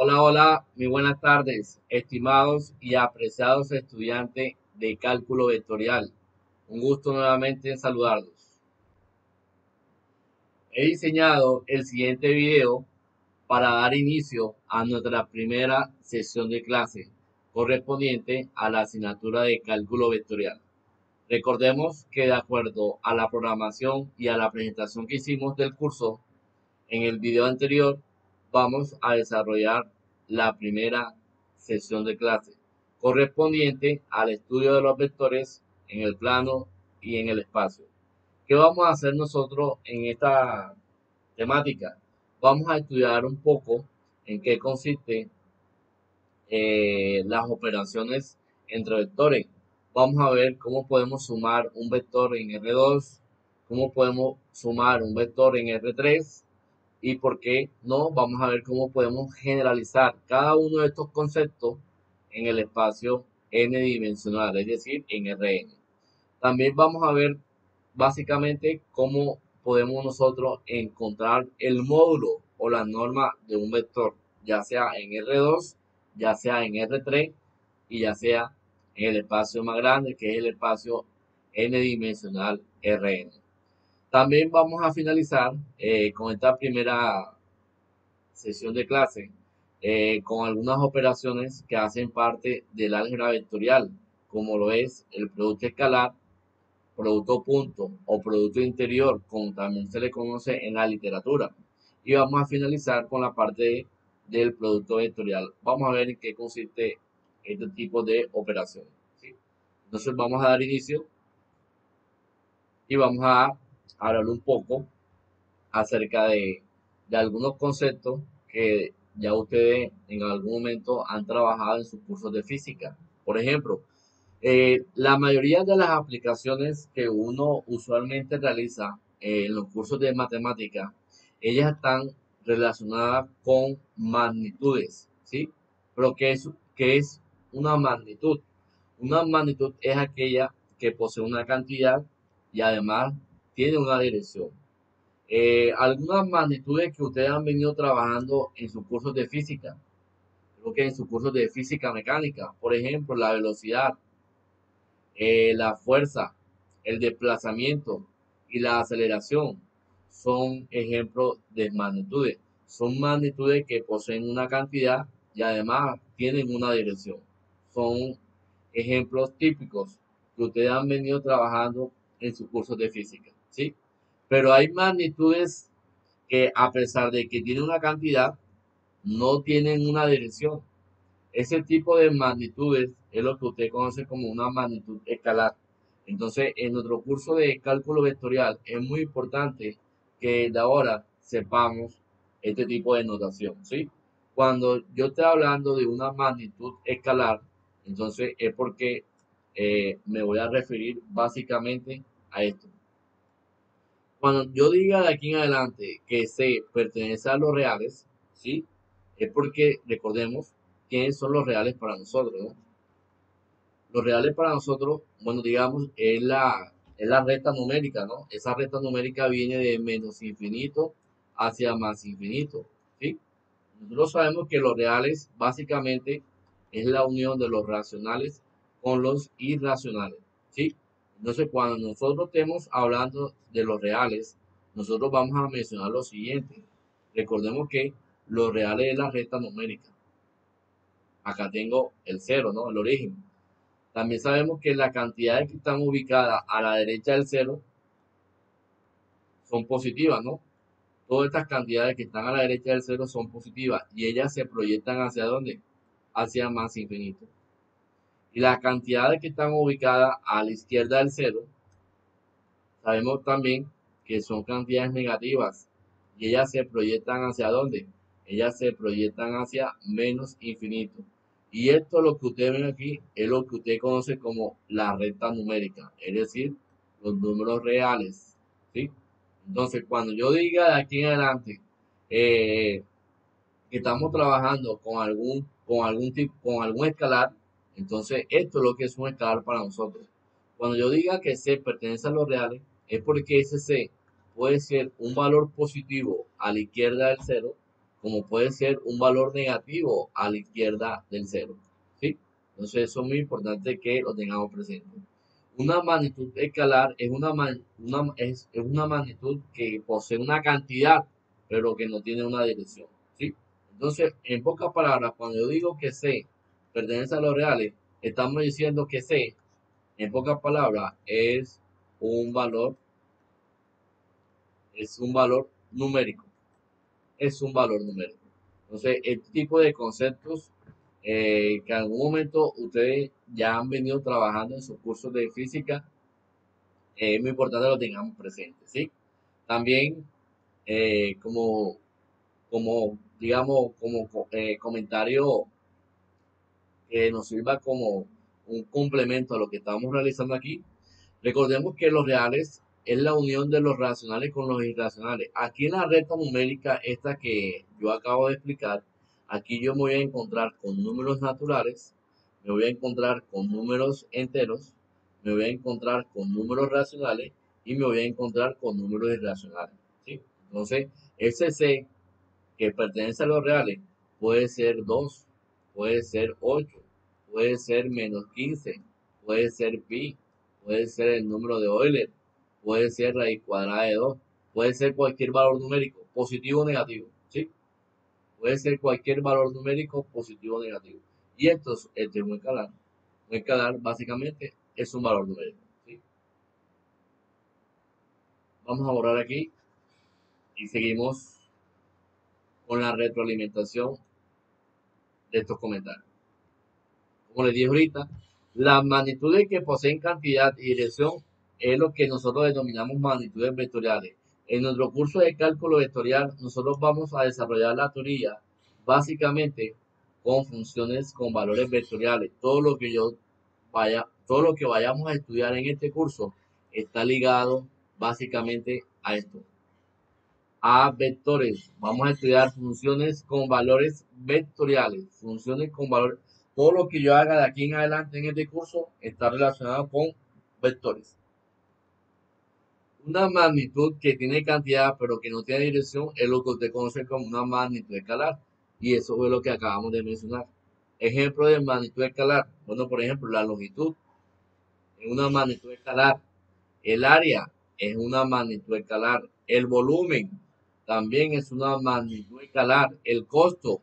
Hola, hola, muy buenas tardes, estimados y apreciados estudiantes de cálculo vectorial. Un gusto nuevamente en saludarlos. He diseñado el siguiente video para dar inicio a nuestra primera sesión de clase correspondiente a la asignatura de cálculo vectorial. Recordemos que de acuerdo a la programación y a la presentación que hicimos del curso, en el video anterior vamos a desarrollar la primera sesión de clase correspondiente al estudio de los vectores en el plano y en el espacio. ¿Qué vamos a hacer nosotros en esta temática? Vamos a estudiar un poco en qué consiste las operaciones entre vectores. Vamos a ver cómo podemos sumar un vector en R2, cómo podemos sumar un vector en R3 y por qué no, vamos a ver cómo podemos generalizar cada uno de estos conceptos en el espacio n dimensional, es decir, en Rn. También vamos a ver básicamente cómo podemos nosotros encontrar el módulo o la norma de un vector, ya sea en R2, ya sea en R3 y ya sea en el espacio más grande, que es el espacio n dimensional Rn. También vamos a finalizar con esta primera sesión de clase con algunas operaciones que hacen parte del álgebra vectorial, como lo es el producto escalar, producto punto o producto interior, como también se le conoce en la literatura. Y vamos a finalizar con la parte del producto vectorial. Vamos a ver en qué consiste este tipo de operaciones. ¿Sí? Entonces vamos a dar inicio y vamos a hablar un poco acerca de algunos conceptos que ya ustedes en algún momento han trabajado en sus cursos de física. Por ejemplo, la mayoría de las aplicaciones que uno usualmente realiza en los cursos de matemática, ellas están relacionadas con magnitudes, ¿sí? Pero qué es una magnitud? Una magnitud es aquella que posee una cantidad y además tiene una dirección. Algunas magnitudes que ustedes han venido trabajando en sus cursos de física, creo que en sus cursos de física mecánica, por ejemplo, la velocidad, la fuerza, el desplazamiento y la aceleración son ejemplos de magnitudes. Son magnitudes que poseen una cantidad y además tienen una dirección. Son ejemplos típicos que ustedes han venido trabajando en sus cursos de física, ¿sí? Pero hay magnitudes que a pesar de que tienen una cantidad, no tienen una dirección. Ese tipo de magnitudes es lo que usted conoce como una magnitud escalar. Entonces, en nuestro curso de cálculo vectorial es muy importante que de ahora sepamos este tipo de notación, ¿sí? Cuando yo estoy hablando de una magnitud escalar, entonces es porque me voy a referir básicamente a esto. Cuando yo diga de aquí en adelante que C pertenece a los reales, ¿sí? Es porque recordemos quiénes son los reales para nosotros, ¿no? Los reales para nosotros, bueno, digamos, es la recta numérica, ¿no? Esa recta numérica viene de menos infinito hacia más infinito, ¿sí? Nosotros sabemos que los reales básicamente es la unión de los racionales con los irracionales, ¿sí? Entonces, cuando nosotros estemos hablando de los reales, nosotros vamos a mencionar lo siguiente. Recordemos que los reales es la recta numérica. Acá tengo el cero, ¿no? El origen. También sabemos que las cantidades que están ubicadas a la derecha del cero son positivas, ¿no? Todas estas cantidades que están a la derecha del cero son positivas y ellas se proyectan hacia dónde? Hacia más infinito. Y las cantidades que están ubicadas a la izquierda del cero, sabemos también que son cantidades negativas y ellas se proyectan hacia dónde? Ellas se proyectan hacia menos infinito. Y esto lo que ustedes ven aquí es lo que usted conoce como la recta numérica, es decir, los números reales, ¿sí? Entonces, cuando yo diga de aquí en adelante eh, que estamos trabajando con algún escalar, entonces esto es lo que es un escalar para nosotros. Cuando yo diga que C pertenece a los reales, es porque ese C puede ser un valor positivo a la izquierda del cero como puede ser un valor negativo a la izquierda del cero, ¿sí? Entonces eso es muy importante que lo tengamos presente. Una magnitud escalar es es una magnitud que posee una cantidad, pero que no tiene una dirección, ¿sí? Entonces, en pocas palabras, cuando yo digo que C pertenece a los reales, estamos diciendo que C, en pocas palabras, es un valor numérico, es un valor numérico. Entonces, este tipo de conceptos que en algún momento ustedes ya han venido trabajando en sus cursos de física, es muy importante que lo tengamos presente, ¿sí? También, como, digamos, comentario que nos sirva como un complemento a lo que estamos realizando aquí, recordemos que los reales es la unión de los racionales con los irracionales. Aquí en la recta numérica, esta que yo acabo de explicar, aquí yo me voy a encontrar con números naturales, me voy a encontrar con números enteros, me voy a encontrar con números racionales y me voy a encontrar con números irracionales, ¿sí? Entonces, ese C que pertenece a los reales puede ser 2, puede ser 8, puede ser -15, puede ser pi, puede ser el número de Euler, puede ser raíz cuadrada de 2, puede ser cualquier valor numérico, positivo o negativo, ¿sí? Puede ser cualquier valor numérico, positivo o negativo. Y esto es un escalar. Un escalar básicamente es un valor numérico, ¿sí? Vamos a borrar aquí y seguimos con la retroalimentación de estos comentarios. Como les dije ahorita, las magnitudes que poseen cantidad y dirección es lo que nosotros denominamos magnitudes vectoriales. En nuestro curso de cálculo vectorial, nosotros vamos a desarrollar la teoría básicamente con funciones con valores vectoriales. Todo lo que vayamos a estudiar en este curso está ligado básicamente a esto, a vectores. Vamos a estudiar funciones con valores vectoriales, funciones con valores. Todo lo que yo haga de aquí en adelante en este curso está relacionado con vectores. Una magnitud que tiene cantidad pero que no tiene dirección es lo que usted conoce como una magnitud escalar. Y eso es lo que acabamos de mencionar. Ejemplo de magnitud escalar. Bueno, por ejemplo, la longitud es una magnitud escalar. El área es una magnitud escalar. El volumen también es una magnitud escalar. El costo,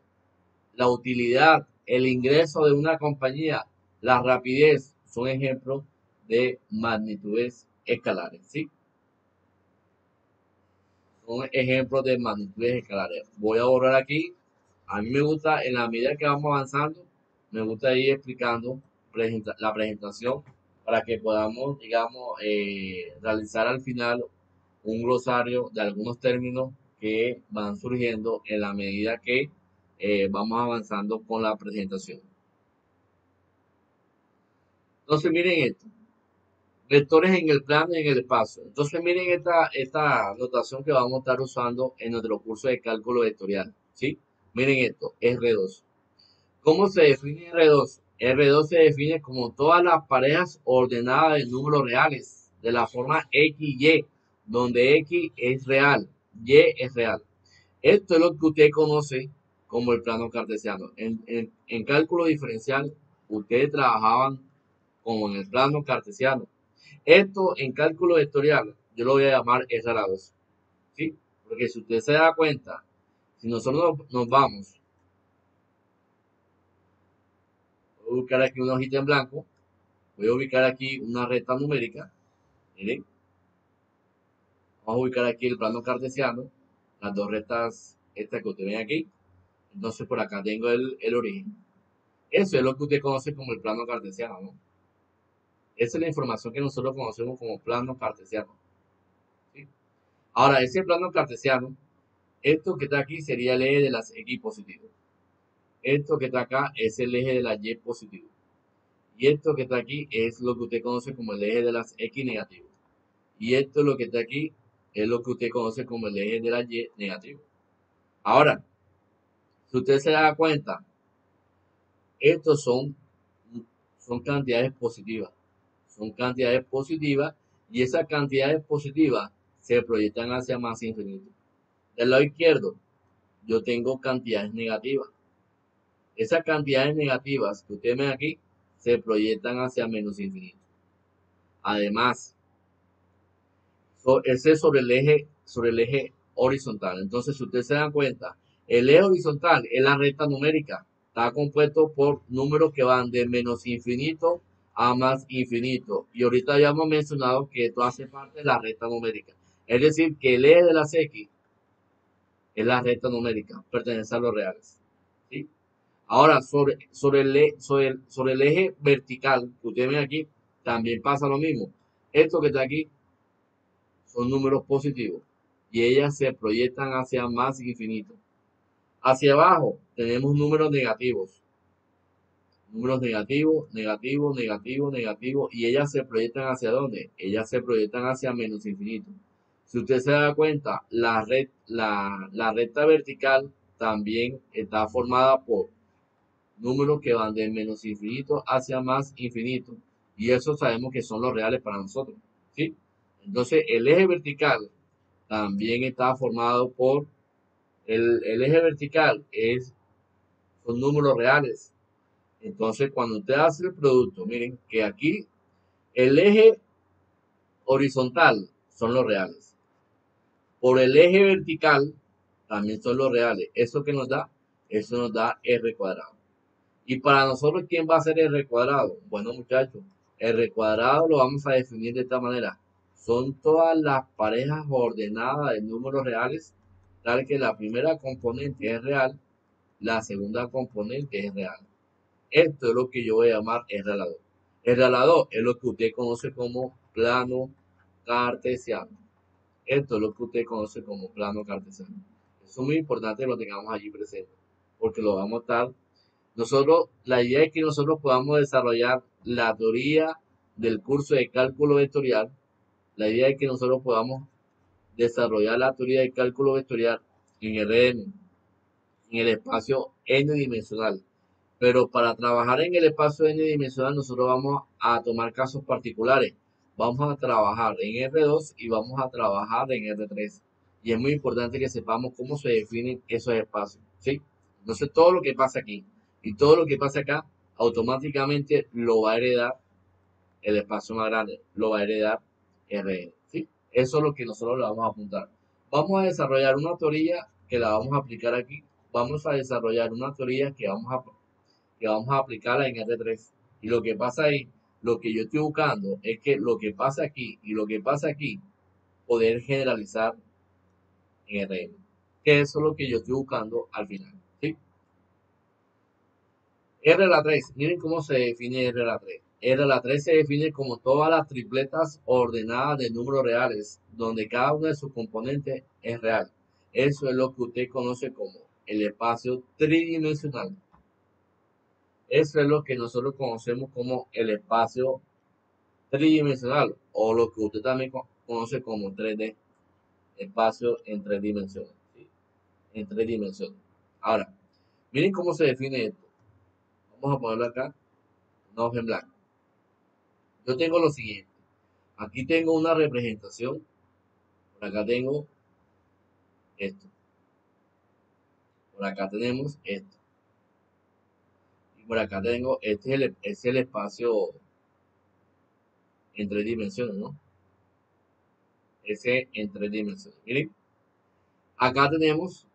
la utilidad, el ingreso de una compañía, la rapidez, son ejemplos de magnitudes escalares, ¿sí? Son ejemplos de magnitudes escalares. Voy a borrar aquí. A mí me gusta, en la medida que vamos avanzando, me gusta ir explicando la presentación para que podamos, digamos, realizar al final un glosario de algunos términos que van surgiendo en la medida que vamos avanzando con la presentación. Entonces, miren esto. Vectores en el plano y en el espacio. Entonces, miren esta notación que vamos a estar usando en nuestro curso de cálculo vectorial, ¿sí? Miren esto, R2. ¿Cómo se define R2? R2 se define como todas las parejas ordenadas de números reales, de la forma X y Y, donde X es real, Y es real. Esto es lo que usted conoce como el plano cartesiano. En cálculo diferencial, ustedes trabajaban como en el plano cartesiano. Esto en cálculo vectorial, yo lo voy a llamar R a la 2, ¿sí? Porque si usted se da cuenta, si nosotros nos vamos, voy a buscar aquí una hojita en blanco, voy a ubicar aquí una recta numérica, miren, vamos a ubicar aquí el plano cartesiano, las dos rectas estas que usted ven aquí, entonces por acá tengo el origen. Eso es lo que usted conoce como el plano cartesiano, ¿no? Esa es la información que nosotros conocemos como plano cartesiano, ¿sí? Ahora, ese plano cartesiano, esto que está aquí sería el eje de las X positivas. Esto que está acá es el eje de la Y positiva. Y esto que está aquí es lo que usted conoce como el eje de las X negativas. Y esto es lo que está aquí es lo que usted conoce como el eje de la Y negativa. Ahora, si usted se da cuenta, estos son cantidades positivas. Son cantidades positivas y esas cantidades positivas se proyectan hacia más infinito. Del lado izquierdo yo tengo cantidades negativas. Esas cantidades negativas que ustedes ven aquí se proyectan hacia menos infinito. Además, ese es sobre el eje horizontal. Entonces, si ustedes se dan cuenta, el eje horizontal es la recta numérica. Está compuesto por números que van de menos infinito a más infinito. Y ahorita ya hemos mencionado que esto hace parte de la recta numérica. Es decir, que el eje de las X es la recta numérica, pertenece a los reales. ¿Sí? Ahora, sobre el eje vertical que ustedes ven aquí, también pasa lo mismo. Esto que está aquí son números positivos y ellas se proyectan hacia más infinito. Hacia abajo tenemos números negativos. Números negativos, negativos, negativos, negativos. ¿Y ellas se proyectan hacia dónde? Ellas se proyectan hacia menos infinito. Si usted se da cuenta, la recta vertical también está formada por números que van de menos infinito hacia más infinito. Y eso sabemos que son los reales para nosotros. ¿Sí? Entonces, el eje vertical también está formado por el eje vertical, son números reales. Entonces, cuando usted hace el producto, miren que aquí el eje horizontal son los reales. Por el eje vertical también son los reales. ¿Eso que nos da? Eso nos da R cuadrado. Y para nosotros, ¿quién va a ser R cuadrado? Bueno, muchachos, R cuadrado lo vamos a definir de esta manera. Son todas las parejas ordenadas de números reales, tal que la primera componente es real, la segunda componente es real. Esto es lo que yo voy a llamar R a la 2. R a la 2 es lo que usted conoce como plano cartesiano. Esto es lo que usted conoce como plano cartesiano. Eso es muy importante que lo tengamos allí presente, porque lo vamos a estar. Nosotros, la idea es que nosotros podamos desarrollar la teoría del curso de cálculo vectorial. La idea es que nosotros podamos desarrollar la teoría del cálculo vectorial en Rn, en el espacio n dimensional. Pero para trabajar en el espacio n dimensional nosotros vamos a tomar casos particulares. Vamos a trabajar en R2 y vamos a trabajar en R3. Y es muy importante que sepamos cómo se definen esos espacios. ¿Sí? Entonces todo lo que pasa aquí y todo lo que pasa acá automáticamente lo va a heredar el espacio más grande, lo va a heredar Rn. ¿Sí? Eso es lo que nosotros le vamos a apuntar. Vamos a desarrollar una teoría que la vamos a aplicar aquí. Vamos a desarrollar una teoría que vamos a aplicarla en R3. Y lo que pasa ahí, lo que yo estoy buscando es que lo que pasa aquí y lo que pasa aquí, poder generalizar en Rn. Que eso es lo que yo estoy buscando al final. ¿Sí? R a la 3, miren cómo se define R a la 3. R a la 3 se define como todas las tripletas ordenadas de números reales, donde cada uno de sus componentes es real. Eso es lo que usted conoce como el espacio tridimensional. Eso es lo que nosotros conocemos como el espacio tridimensional o lo que usted también conoce como 3D, espacio en tres dimensiones. ¿Sí? En tres dimensiones. Ahora, miren cómo se define esto. Vamos a ponerlo acá, una hoja en blanco. Yo tengo lo siguiente. Aquí tengo una representación. Por acá tengo esto. Por acá tenemos esto. Y por acá tengo, es el espacio en tres dimensiones, ¿no? Ese en tres dimensiones. Miren, acá tenemos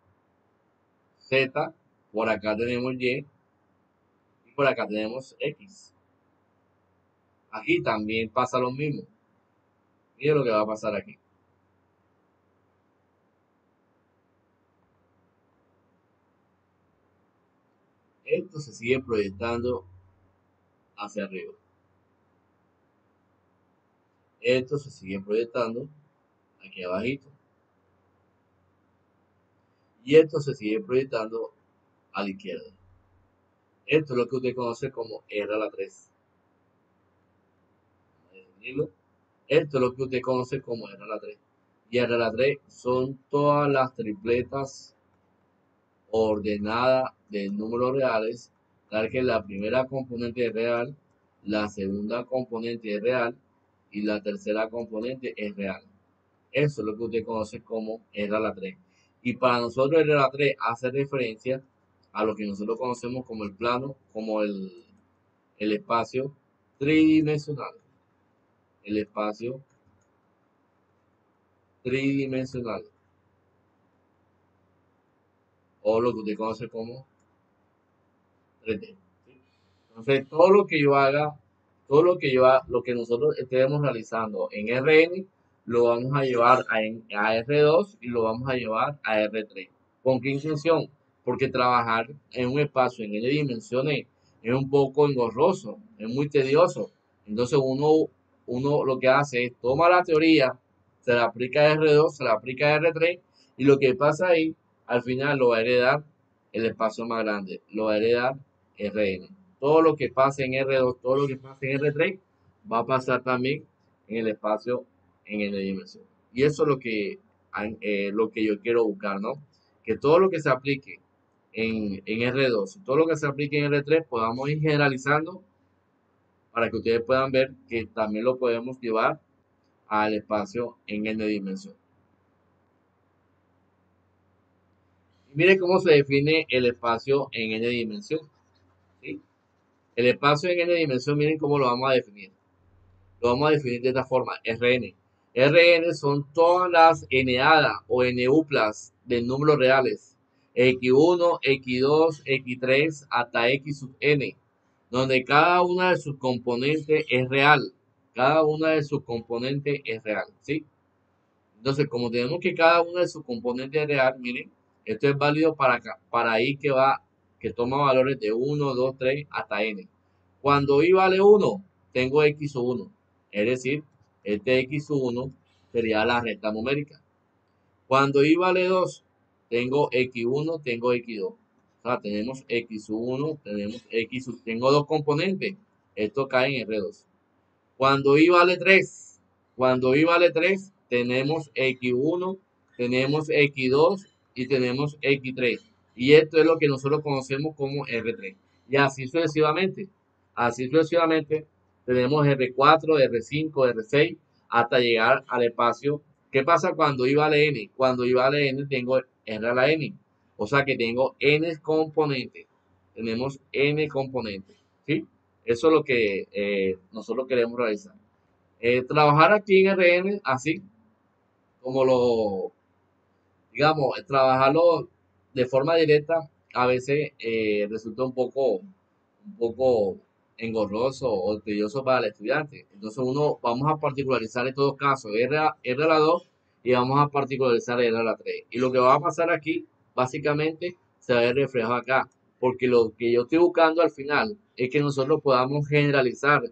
Z, por acá tenemos Y y por acá tenemos X. Aquí también pasa lo mismo. Miren lo que va a pasar aquí. Esto se sigue proyectando hacia arriba. Esto se sigue proyectando aquí abajito. Y esto se sigue proyectando a la izquierda. Esto es lo que usted conoce como R a la 3. Esto es lo que usted conoce como R a la 3. Y R a la 3 son todas las tripletas ordenadas de números reales, tal que la primera componente es real, la segunda componente es real y la tercera componente es real. Eso es lo que usted conoce como R a la 3. Y para nosotros el R3 hace referencia a lo que nosotros conocemos como el plano, como el espacio tridimensional. El espacio tridimensional. O lo que usted conoce como 3D. Entonces, todo lo que yo haga, lo que nosotros estemos realizando en RN, lo vamos a llevar a R2 y lo vamos a llevar a R3. ¿Con qué intención? Porque trabajar en un espacio en N dimensiones es un poco engorroso, es muy tedioso. Entonces uno lo que hace es toma la teoría, se la aplica a R2, se la aplica a R3 y lo que pasa ahí, al final lo va a heredar el espacio más grande, lo va a heredar RN. Todo lo que pase en R2, todo lo que pase en R3, va a pasar también en el espacio en N dimensión. Y eso es lo que yo quiero buscar, ¿no? Que todo lo que se aplique en R2, todo lo que se aplique en R3, podamos ir generalizando para que ustedes puedan ver que también lo podemos llevar al espacio en N dimensión. Y mire cómo se define el espacio en N dimensión, ¿sí? El espacio en N dimensión, miren cómo lo vamos a definir. Lo vamos a definir de esta forma, Rn. Rn son todas las NA o NUplas de números reales, X1, X2, X3 hasta X sub n, donde cada una de sus componentes es real. Cada una de sus componentes es real, ¿sí? Entonces, como tenemos que cada una de sus componentes es real, miren, esto es válido para I que toma valores de 1, 2, 3 hasta n. Cuando I vale 1, tengo X sub 1. Es decir, este X sub 1 sería la recta numérica. Cuando I vale 2, tengo X1, tengo X2. O sea, tenemos X sub 1, tenemos X sub... Tengo dos componentes. Esto cae en R2. Cuando I vale 3, tenemos X1, tenemos X2 y tenemos X3. Y esto es lo que nosotros conocemos como R3. Y así sucesivamente. Así sucesivamente tenemos R4, R5, R6 hasta llegar al espacio. ¿Qué pasa cuando I vale N? Cuando I vale N tengo R a la N. O sea que tengo N componentes. Tenemos N componentes. ¿Sí? Eso es lo que nosotros queremos realizar. Trabajar aquí en RN, así como digamos, trabajarlo de forma directa, a veces resulta un poco engorroso o tedioso para el estudiante. Entonces vamos a particularizar en todos casos R a la 2 y vamos a particularizar R a la 3. Y lo que va a pasar aquí, básicamente, se va a ver reflejado acá. Porque lo que yo estoy buscando al final es que nosotros podamos generalizar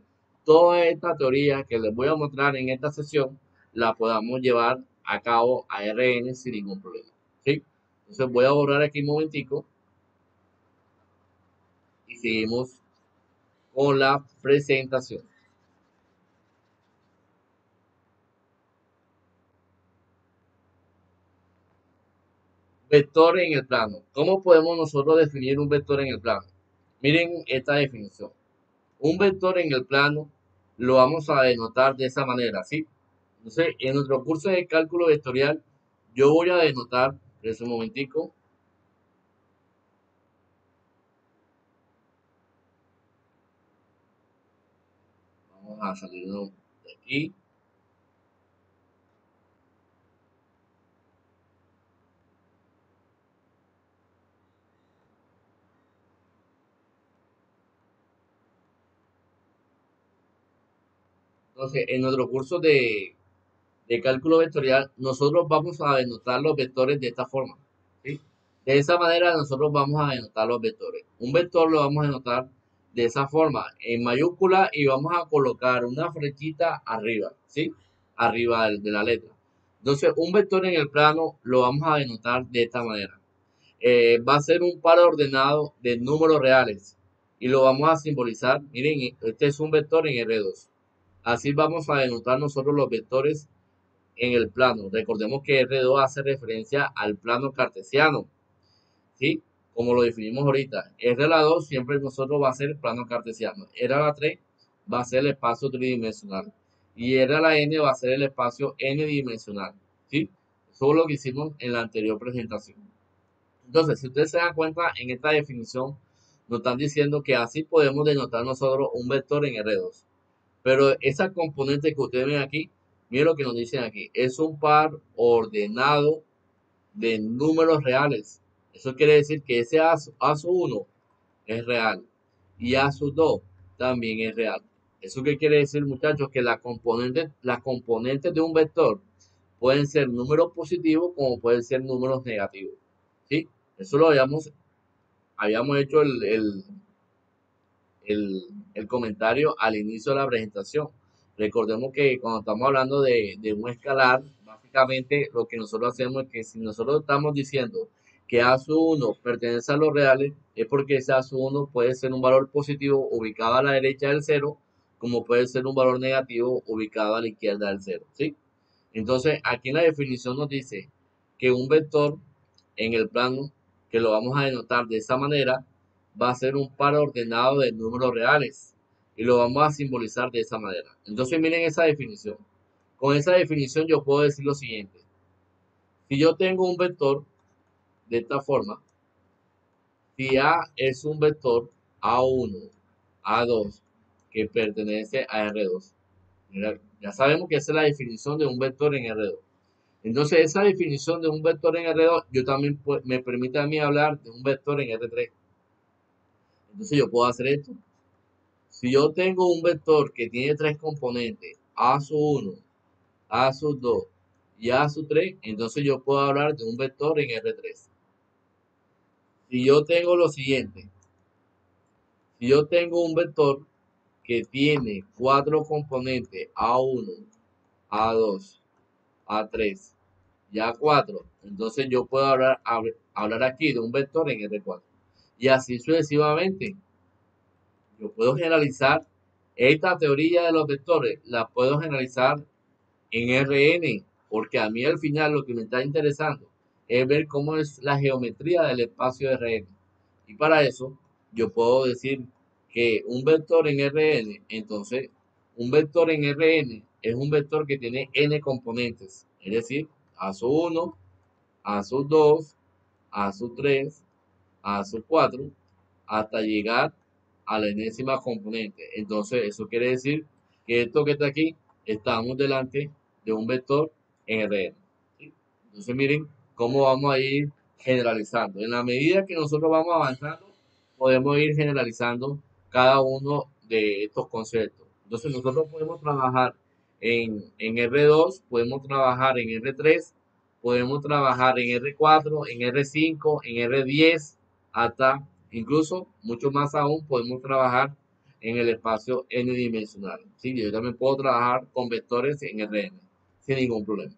toda esta teoría que les voy a mostrar en esta sesión, la podamos llevar a cabo a RN sin ningún problema. ¿Sí? Entonces voy a borrar aquí un momentico y seguimos con la presentación. Vector en el plano. ¿Cómo podemos nosotros definir un vector en el plano? Miren esta definición. Un vector en el plano lo vamos a denotar de esa manera, ¿sí? Entonces, en nuestro curso de cálculo vectorial, yo voy a denotar, en un momentico, vamos a salir de aquí. Entonces, en nuestro curso de cálculo vectorial, nosotros vamos a denotar los vectores de esta forma, ¿sí? De esa manera nosotros vamos a denotar los vectores. Un vector lo vamos a denotar de esa forma, en mayúscula, y vamos a colocar una flechita arriba, ¿sí? Arriba de la letra. Entonces, un vector en el plano lo vamos a denotar de esta manera. Va a ser un par ordenado de números reales y lo vamos a simbolizar. Miren, este es un vector en R2. Así vamos a denotar nosotros los vectores en el plano. Recordemos que R2 hace referencia al plano cartesiano, ¿sí? Como lo definimos ahorita. R a la 2 siempre nosotros va a ser el plano cartesiano. R a la 3 va a ser el espacio tridimensional. Y R a la N va a ser el espacio N dimensional, ¿sí? Todo lo que hicimos en la anterior presentación. Entonces, si ustedes se dan cuenta, en esta definición nos están diciendo que así podemos denotar nosotros un vector en R2. Pero esa componente que ustedes ven aquí, miren lo que nos dicen aquí, es un par ordenado de números reales. Eso quiere decir que ese A1 es real y A2 también es real. ¿Eso qué quiere decir, muchachos? Que las componentes de un vector pueden ser números positivos como pueden ser números negativos. ¿Sí? Eso lo habíamos hecho el comentario al inicio de la presentación. Recordemos que cuando estamos hablando de un escalar, básicamente lo que nosotros hacemos es que si nosotros estamos diciendo que A1 pertenece a los reales, es porque ese A1 puede ser un valor positivo ubicado a la derecha del cero, como puede ser un valor negativo ubicado a la izquierda del cero. ¿Sí? Entonces, aquí en la definición nos dice que un vector en el plano, que lo vamos a denotar de esa manera, va a ser un par ordenado de números reales y lo vamos a simbolizar de esa manera. Entonces, miren esa definición. Con esa definición yo puedo decir lo siguiente. Si yo tengo un vector de esta forma, si A es un vector A1, A2, que pertenece a R2. Mira, ya sabemos que esa es la definición de un vector en R2. Entonces, esa definición de un vector en R2, yo también me permite a mí hablar de un vector en R3. Entonces, yo puedo hacer esto. Si yo tengo un vector que tiene tres componentes, A sub 1, A sub 2 y A sub 3, entonces yo puedo hablar de un vector en R3. Si yo tengo lo siguiente, si yo tengo un vector que tiene cuatro componentes, A1, A2, A3 y A4, entonces yo puedo hablar aquí de un vector en R4. Y así sucesivamente. Yo puedo generalizar esta teoría de los vectores, la puedo generalizar en Rn, porque a mí al final lo que me está interesando es ver cómo es la geometría del espacio Rn. Y para eso yo puedo decir que un vector en Rn, entonces un vector en Rn es un vector que tiene n componentes, es decir, A sub 1, A sub 2, A sub 3, A sub 4, hasta llegar a la enésima componente. Entonces, eso quiere decir que esto que está aquí, estamos delante de un vector en Rn. ¿Sí? Entonces, miren cómo vamos a ir generalizando. En la medida que nosotros vamos avanzando, podemos ir generalizando cada uno de estos conceptos. Entonces, nosotros podemos trabajar en R2, podemos trabajar en R3, podemos trabajar en R4, en R5, en R10, hasta incluso mucho más aún podemos trabajar en el espacio n dimensional. ¿Sí? Yo también puedo trabajar con vectores en Rn sin ningún problema.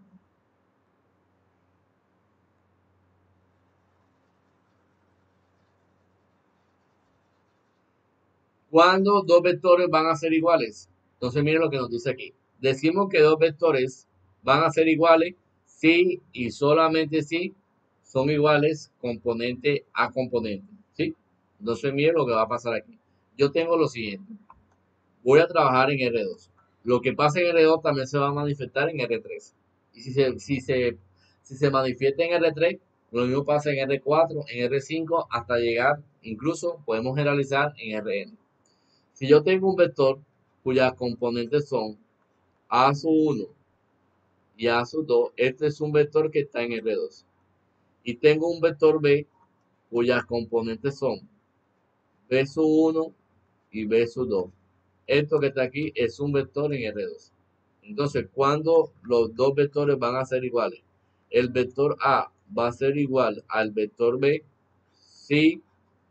¿Cuándo dos vectores van a ser iguales? Entonces miren lo que nos dice aquí. Decimos que dos vectores van a ser iguales si y solamente si son iguales componente a componente. ¿Sí? Entonces miren lo que va a pasar aquí. Yo tengo lo siguiente. Voy a trabajar en R2. Lo que pasa en R2 también se va a manifestar en R3. Y si se manifiesta en R3, lo mismo pasa en R4, en R5, hasta llegar, incluso podemos generalizar en Rn. Si yo tengo un vector cuyas componentes son A sub 1 y A sub 2, este es un vector que está en R2. Y tengo un vector B cuyas componentes son B sub 1 y B sub 2. Esto que está aquí es un vector en R2. Entonces, cuando los dos vectores van a ser iguales, el vector A va a ser igual al vector B si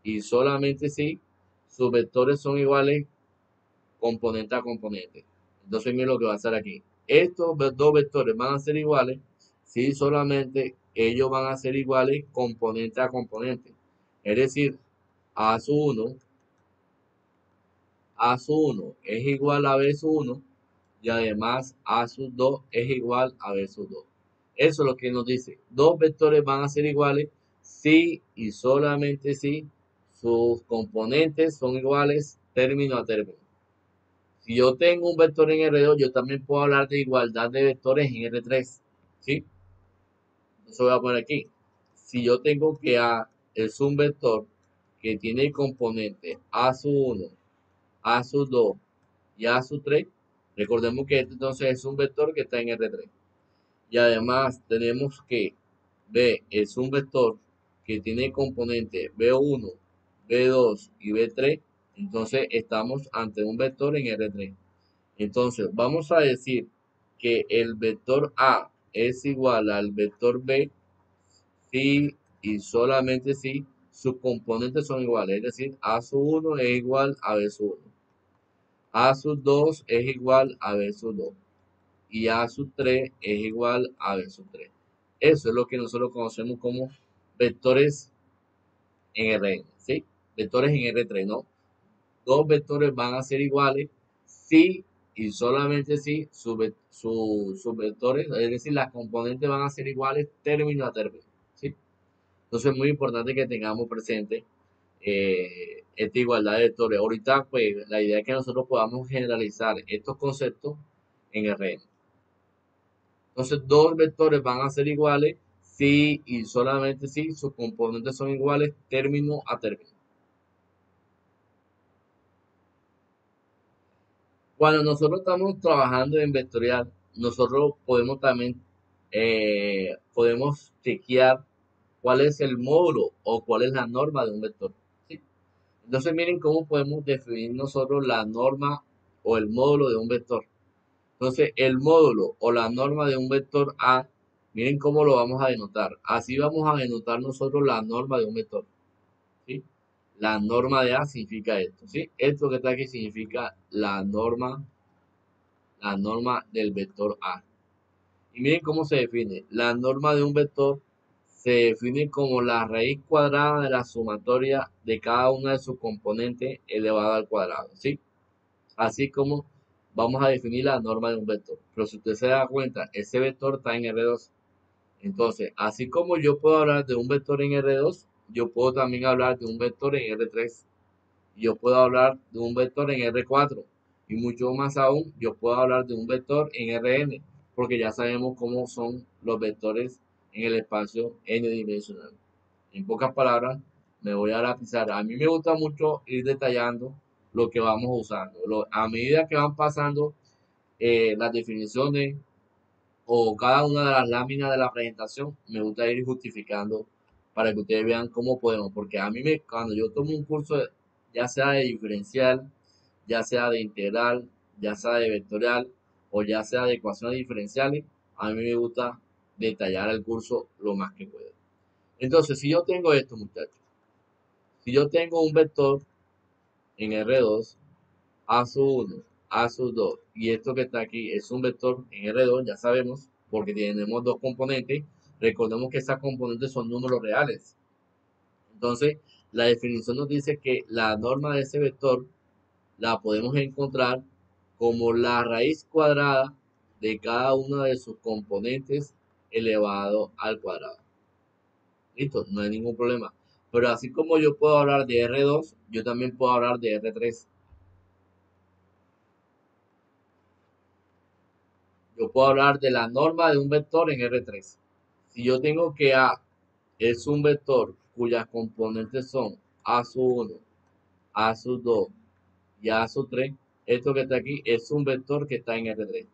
y solamente si sus vectores son iguales componente a componente. Entonces, miren lo que va a hacer aquí. Estos dos vectores van a ser iguales si solamente ellos van a ser iguales componente a componente. Es decir, A sub 1, A sub 1 es igual a B sub 1 y además A sub 2 es igual a B sub 2. Eso es lo que nos dice. Dos vectores van a ser iguales si y solamente si sus componentes son iguales término a término. Si yo tengo un vector en R2, yo también puedo hablar de igualdad de vectores en R3. ¿Sí? Entonces voy a poner aquí, si yo tengo que A es un vector que tiene el componente A sub 1, A sub 2 y A sub 3, recordemos que este entonces es un vector que está en R3. Y además tenemos que B es un vector que tiene componente B1, B2 y B3. Entonces estamos ante un vector en R3. Entonces vamos a decir que el vector A es igual al vector B si y solamente si sus componentes son iguales. Es decir, A sub 1 es igual a B sub 1. A sub 2 es igual a B sub 2 y A sub 3 es igual a B sub 3. Eso es lo que nosotros conocemos como vectores en Rn, ¿sí? Vectores en R3, ¿no? Dos vectores van a ser iguales si y solamente si sus vectores, es decir, las componentes van a ser iguales término a término, ¿sí? Entonces es muy importante que tengamos presente esta igualdad de vectores. Ahorita, pues, la idea es que nosotros podamos generalizar estos conceptos en Rn. Entonces, dos vectores van a ser iguales si y solamente si sus componentes son iguales término a término. Cuando nosotros estamos trabajando en vectorial, nosotros podemos también podemos chequear cuál es el módulo o cuál es la norma de un vector. ¿Sí? Entonces, miren cómo podemos definir nosotros la norma o el módulo de un vector. Entonces, el módulo o la norma de un vector A, miren cómo lo vamos a denotar. Así vamos a denotar nosotros la norma de un vector. ¿Sí? La norma de A significa esto. ¿Sí? Esto que está aquí significa la norma del vector A. Y miren cómo se define. La norma de un vector se define como la raíz cuadrada de la sumatoria de cada una de sus componentes elevada al cuadrado. ¿Sí? Así como vamos a definir la norma de un vector. Pero si usted se da cuenta, ese vector está en R2. Entonces, así como yo puedo hablar de un vector en R2, yo puedo también hablar de un vector en R3. Yo puedo hablar de un vector en R4. Y mucho más aún, yo puedo hablar de un vector en Rn, porque ya sabemos cómo son los vectores en el espacio n dimensional. En pocas palabras, me voy a la pizarra. A mí me gusta mucho ir detallando lo que vamos usando. A medida que van pasando las definiciones o cada una de las láminas de la presentación, me gusta ir justificando para que ustedes vean cómo podemos. Porque a mí, cuando yo tomo un curso, ya sea de diferencial, ya sea de integral, ya sea de vectorial o ya sea de ecuaciones diferenciales, a mí me gusta detallar el curso lo más que puedo. Entonces, si yo tengo esto, muchachos, si yo tengo un vector en R2, A sub 1, A sub 2, y esto que está aquí es un vector en R2, ya sabemos, porque tenemos dos componentes, recordemos que esas componentes son números reales. Entonces, la definición nos dice que la norma de ese vector la podemos encontrar como la raíz cuadrada de cada una de sus componentes elevado al cuadrado. Listo, no hay ningún problema. Pero así como yo puedo hablar de R2, yo también puedo hablar de R3. Yo puedo hablar de la norma de un vector en R3. Si yo tengo que A es un vector cuyas componentes son A sub 1, A sub 2 y A sub 3, esto que está aquí es un vector que está en R3.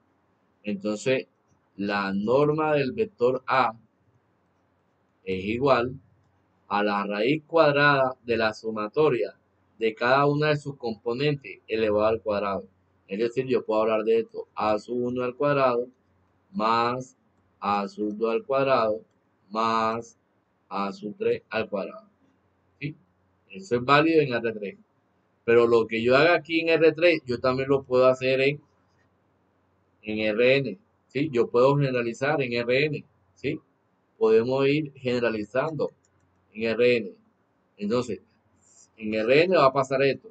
Entonces, la norma del vector A es igual a la raíz cuadrada de la sumatoria de cada una de sus componentes elevado al cuadrado. Es decir, yo puedo hablar de esto, A sub 1 al cuadrado más A sub 2 al cuadrado más A sub 3 al cuadrado. ¿Sí? Eso es válido en R3. Pero lo que yo haga aquí en R3, yo también lo puedo hacer en Rn. ¿Sí? Yo puedo generalizar en Rn. ¿Sí? Podemos ir generalizando en Rn. Entonces, en Rn va a pasar esto.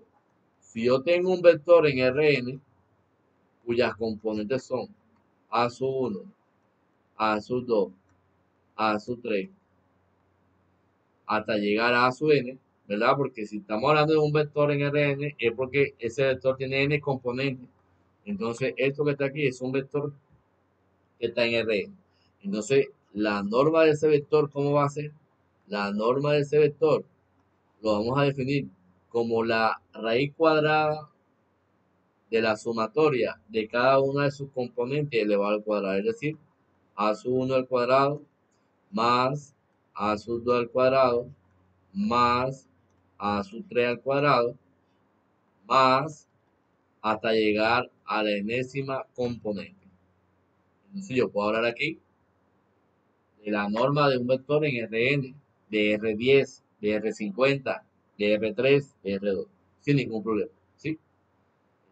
Si yo tengo un vector en Rn, cuyas componentes son A sub 1, A sub 2, A sub 3, hasta llegar a su n, ¿verdad? Porque si estamos hablando de un vector en Rn, es porque ese vector tiene n componentes. Entonces, esto que está aquí es un vector que está en Rn. Entonces, la norma de ese vector, ¿cómo va a ser? La norma de ese vector lo vamos a definir como la raíz cuadrada de la sumatoria de cada una de sus componentes elevado al cuadrado, es decir, a sub 1 al cuadrado más a sub 2 al cuadrado más a sub 3 al cuadrado más hasta llegar a la enésima componente. Entonces yo puedo hablar aquí de la norma de un vector en Rn, de R10, de R50, de R3, de R2, sin ningún problema, ¿sí?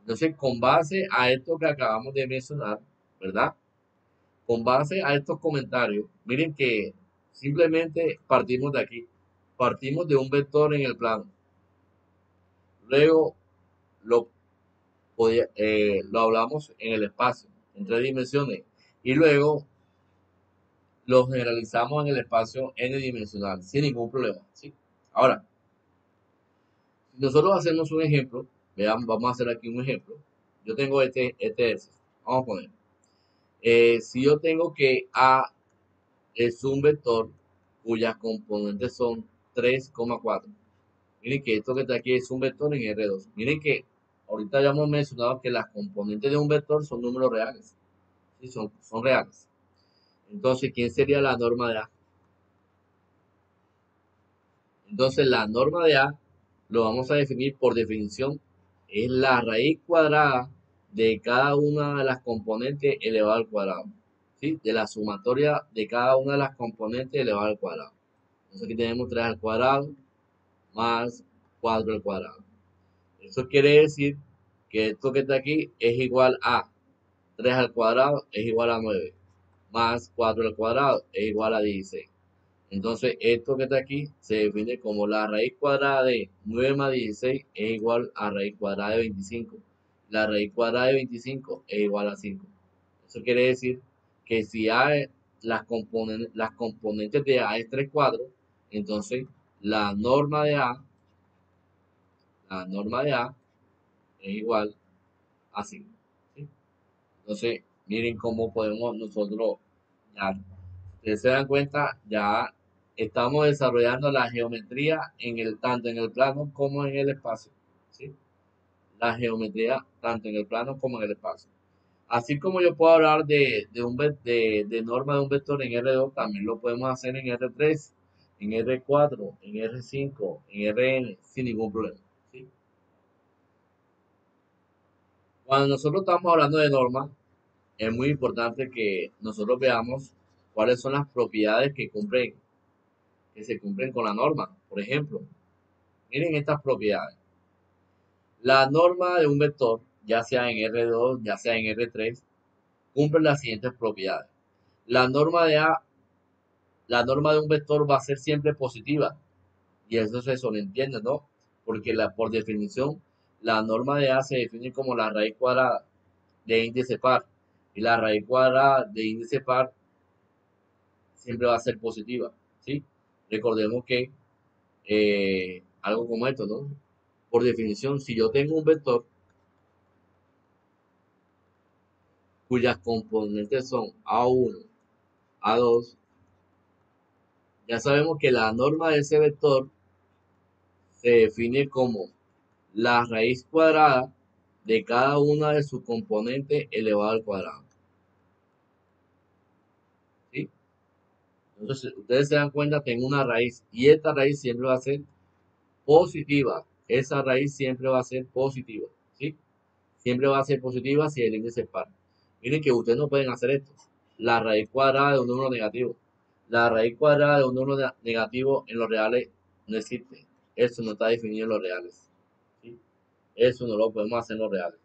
Entonces, con base a esto que acabamos de mencionar, ¿verdad? Con base a estos comentarios, miren que simplemente partimos de aquí. Partimos de un vector en el plano. Luego lo, lo hablamos en el espacio, en 3 dimensiones. Y luego lo generalizamos en el espacio n-dimensional, sin ningún problema, ¿sí? Ahora, si nosotros hacemos un ejemplo, veamos, vamos a hacer aquí un ejemplo. Yo tengo este ejercicio. Vamos a poner. Si yo tengo que A es un vector cuyas componentes son 3,4. Miren que esto que está aquí es un vector en R2. Miren que ahorita ya hemos mencionado que las componentes de un vector son números reales. ¿Sí? Son reales. Entonces, ¿quién sería la norma de A? Entonces, la norma de A lo vamos a definir por definición. Es la raíz cuadrada de cada una de las componentes elevado al cuadrado. ¿Sí? De la sumatoria de cada una de las componentes elevado al cuadrado. Entonces aquí tenemos 3 al cuadrado más 4 al cuadrado. Eso quiere decir que esto que está aquí es igual a 3 al cuadrado es igual a 9, más 4 al cuadrado es igual a 16. Entonces esto que está aquí se define como la raíz cuadrada de 9 más 16 es igual a raíz cuadrada de 25. La raíz cuadrada de 25 es igual a 5. Eso quiere decir que si A las componentes de A es 3 cuadros, entonces la norma de A, la norma de A es igual a 5. ¿Sí? Entonces, miren cómo podemos nosotros, ya, ustedes se dan cuenta, ya estamos desarrollando la geometría tanto en el plano como en el espacio. ¿Sí? La geometría tanto en el plano como en el espacio. Así como yo puedo hablar de norma de un vector en R2, también lo podemos hacer en R3, en R4, en R5, en Rn, sin ningún problema. ¿Sí? Cuando nosotros estamos hablando de norma, es muy importante que nosotros veamos cuáles son las propiedades que se cumplen con la norma. Por ejemplo, miren estas propiedades. La norma de un vector, ya sea en R2, ya sea en R3, cumple las siguientes propiedades. La norma de A, la norma de un vector va a ser siempre positiva. Y eso se sobreentiende, ¿no? Porque por definición, la norma de A se define como la raíz cuadrada de índice par. Y la raíz cuadrada de índice par siempre va a ser positiva, ¿sí? Recordemos que algo como esto, ¿no? Por definición, si yo tengo un vector cuyas componentes son A1, A2, ya sabemos que la norma de ese vector se define como la raíz cuadrada de cada una de sus componentes elevado al cuadrado. ¿Sí? Entonces, ustedes se dan cuenta, tengo una raíz y esta raíz siempre va a ser positiva. Esa raíz siempre va a ser positiva. ¿Sí? Siempre va a ser positiva si el índice es par. Miren que ustedes no pueden hacer esto. La raíz cuadrada de un número negativo. La raíz cuadrada de un número negativo en los reales no existe. Eso no está definido en los reales. ¿Sí? Eso no lo podemos hacer en los reales.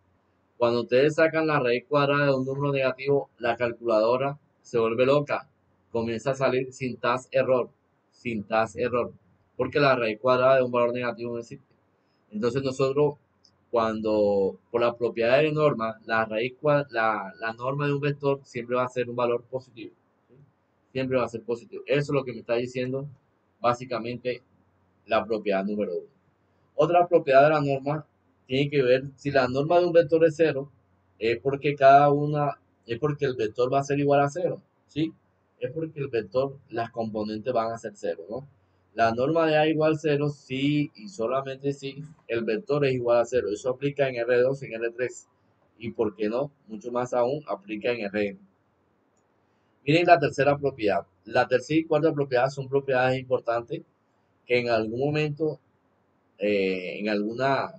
Cuando ustedes sacan la raíz cuadrada de un número negativo, la calculadora se vuelve loca. Comienza a salir sin taz error. Sin taz error. Porque la raíz cuadrada de un valor negativo no existe. Entonces nosotros, cuando por la propiedad de norma, la norma de un vector siempre va a ser un valor positivo. ¿Sí? Siempre va a ser positivo. Eso es lo que me está diciendo básicamente la propiedad número 1. Otra propiedad de la norma tiene que ver si la norma de un vector es cero, es porque el vector va a ser igual a cero, ¿sí? es porque el vector, las componentes van a ser cero, ¿no? La norma de A igual a 0 si y solamente si el vector es igual a 0. Eso aplica en R2 y en R3. Y por qué no, mucho más aún, aplica en Rn. Miren la tercera propiedad. La tercera y cuarta propiedad son propiedades importantes que en algún momento, en alguna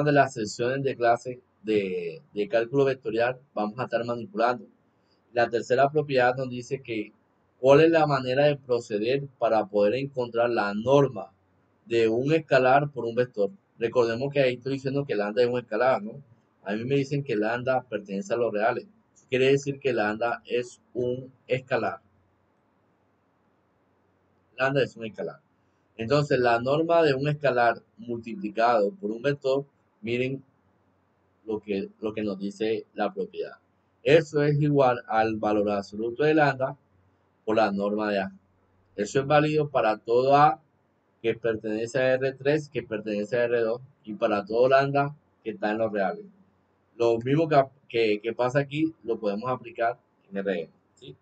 de las sesiones de clase de cálculo vectorial, vamos a estar manipulando. La tercera propiedad nos dice que cuál es la manera de proceder para poder encontrar la norma de un escalar por un vector. Recordemos que ahí estoy diciendo que lambda es un escalar, ¿no? A mí me dicen que lambda pertenece a los reales. Quiere decir que lambda es un escalar. Lambda es un escalar. Entonces, la norma de un escalar multiplicado por un vector, miren lo que nos dice la propiedad. Eso es igual al valor absoluto de lambda por la norma de A. Eso es válido para todo A que pertenece a R3, que pertenece a R2 y para todo lambda que está en los reales. Lo mismo que pasa aquí lo podemos aplicar en Rn, ¿sí?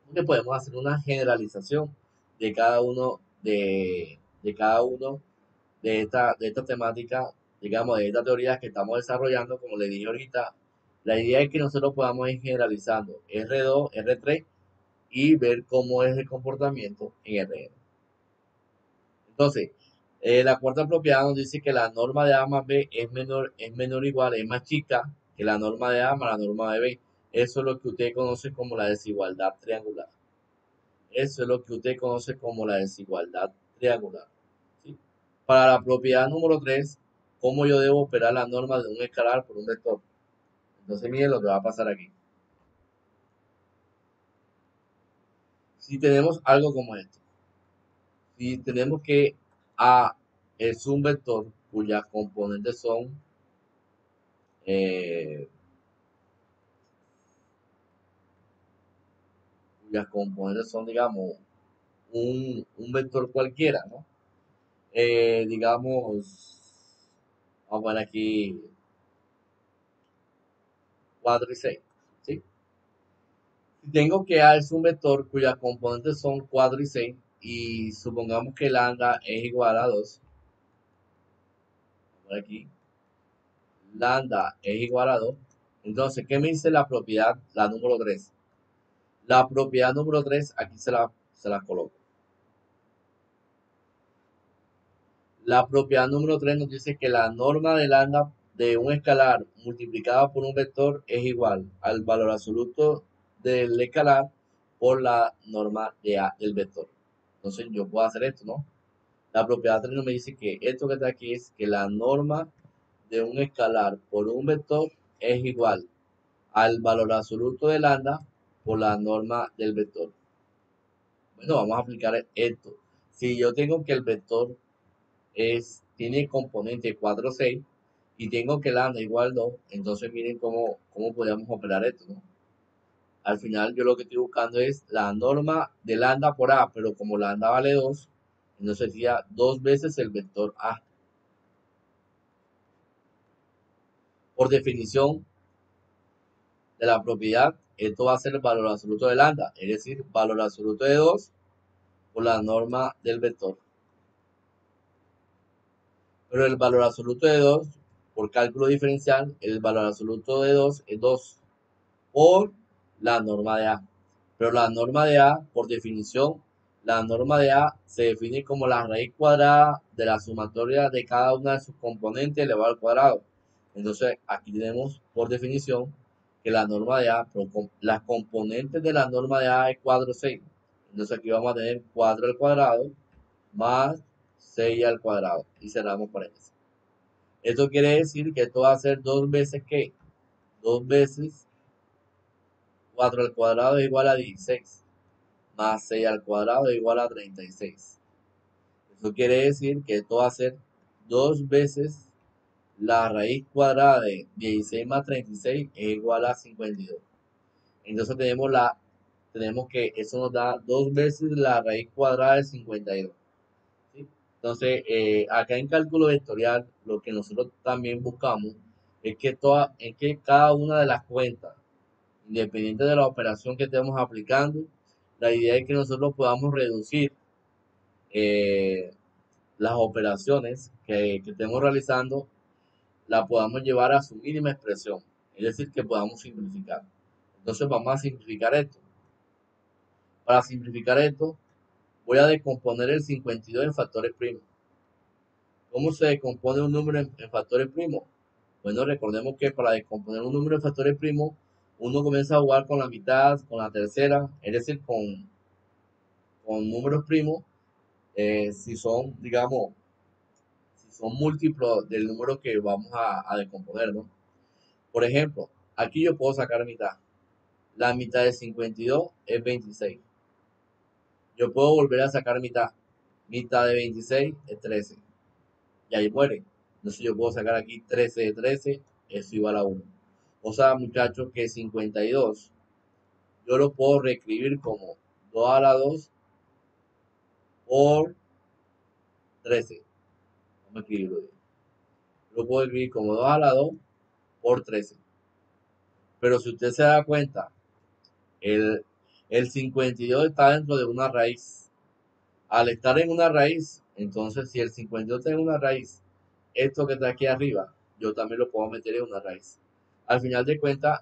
Porque podemos hacer una generalización de cada uno de esta temática, digamos, de estas teorías que estamos desarrollando, como le dije ahorita. La idea es que nosotros podamos ir generalizando R2, R3 y ver cómo es el comportamiento en Rn. Entonces, la cuarta propiedad nos dice que la norma de A más B es menor o igual, es más chica que la norma de A más la norma de B. Eso es lo que usted conoce como la desigualdad triangular. Eso es lo que usted conoce como la desigualdad triangular, ¿sí? Para la propiedad número 3, ¿cómo yo debo operar la norma de un escalar por un vector? Entonces, miren lo que va a pasar aquí. Si tenemos algo como esto, si tenemos que A es un vector cuyas componentes son eh, cuyas componentes son, digamos, un vector cualquiera, ¿no? Digamos, vamos a poner aquí 4 y 6, ¿sí? Si tengo que A es un vector cuyas componentes son 4 y 6, y supongamos que lambda es igual a 2, vamos a poner aquí, lambda es igual a 2, entonces, ¿qué me dice la propiedad, la número 3? La propiedad número 3, aquí se la coloco. La propiedad número 3 nos dice que la norma de lambda de un escalar multiplicada por un vector es igual al valor absoluto del escalar por la norma de A del vector. Entonces yo puedo hacer esto, ¿no? La propiedad 3 me dice que esto que está aquí es que la norma de un escalar por un vector es igual al valor absoluto de lambda por la norma del vector. Bueno, vamos a aplicar esto. Si yo tengo que el vector tiene componente 4, 6 y tengo que lambda igual 2, entonces miren cómo podríamos operar esto, ¿no? Al final yo lo que estoy buscando es la norma de lambda por A, pero como lambda vale 2, entonces sería 2 veces el vector A. Por definición de la propiedad, esto va a ser el valor absoluto de lambda, es decir, valor absoluto de 2 por la norma del vector. Pero el valor absoluto de 2, por cálculo diferencial, el valor absoluto de 2 es 2 por la norma de A. Pero la norma de A, por definición, la norma de A se define como la raíz cuadrada de la sumatoria de cada una de sus componentes elevado al cuadrado. Entonces, aquí tenemos por definición que la norma de A, las componentes de la norma de A es 4, 6. Entonces, aquí vamos a tener 4 al cuadrado más 6 al cuadrado. Y cerramos paréntesis. Esto quiere decir que esto va a ser 2 veces ¿qué? 2 veces 4 al cuadrado es igual a 16, más 6 al cuadrado es igual a 36. Eso quiere decir que esto va a ser 2 veces la raíz cuadrada de 16 más 36 es igual a 52. Entonces tenemos que eso nos da 2 veces la raíz cuadrada de 52, ¿sí? Entonces, acá en cálculo vectorial, lo que nosotros también buscamos es que cada una de las cuentas independiente de la operación que estemos aplicando, la idea es que nosotros podamos reducir eh, las operaciones que estemos realizando, la podamos llevar a su mínima expresión, es decir, que podamos simplificar. Entonces vamos a simplificar esto. Para simplificar esto, voy a descomponer el 52 en factores primos. ¿Cómo se descompone un número en factores primos? Bueno, recordemos que para descomponer un número en factores primos, uno comienza a jugar con la mitad, con la tercera, es decir, con números primos, si son, digamos, si son múltiplos del número que vamos a descomponer, ¿no? Por ejemplo, aquí yo puedo sacar mitad. La mitad de 52 es 26. Yo puedo volver a sacar mitad. Mitad de 26 es 13. Y ahí muere. Entonces yo puedo sacar aquí 13 de 13, eso igual a 1. O sea, muchachos, que 52 yo lo puedo reescribir como 2 a la 2 por 13. Vamos a escribirlo bien. Lo puedo escribir como 2 a la 2 por 13. Pero si usted se da cuenta, el, el 52 está dentro de una raíz. Al estar en una raíz, entonces si el 52 está en una raíz, esto que está aquí arriba, yo también lo puedo meter en una raíz. Al final de cuentas,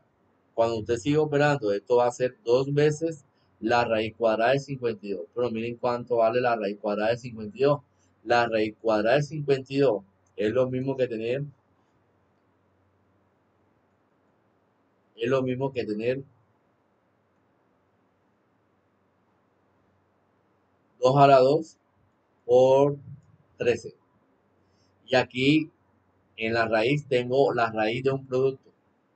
cuando usted sigue operando, esto va a ser 2 veces la raíz cuadrada de 52. Pero miren cuánto vale la raíz cuadrada de 52. La raíz cuadrada de 52 es lo mismo que tener, es lo mismo que tener 2 a la 2 por 13. Y aquí en la raíz tengo la raíz de un producto.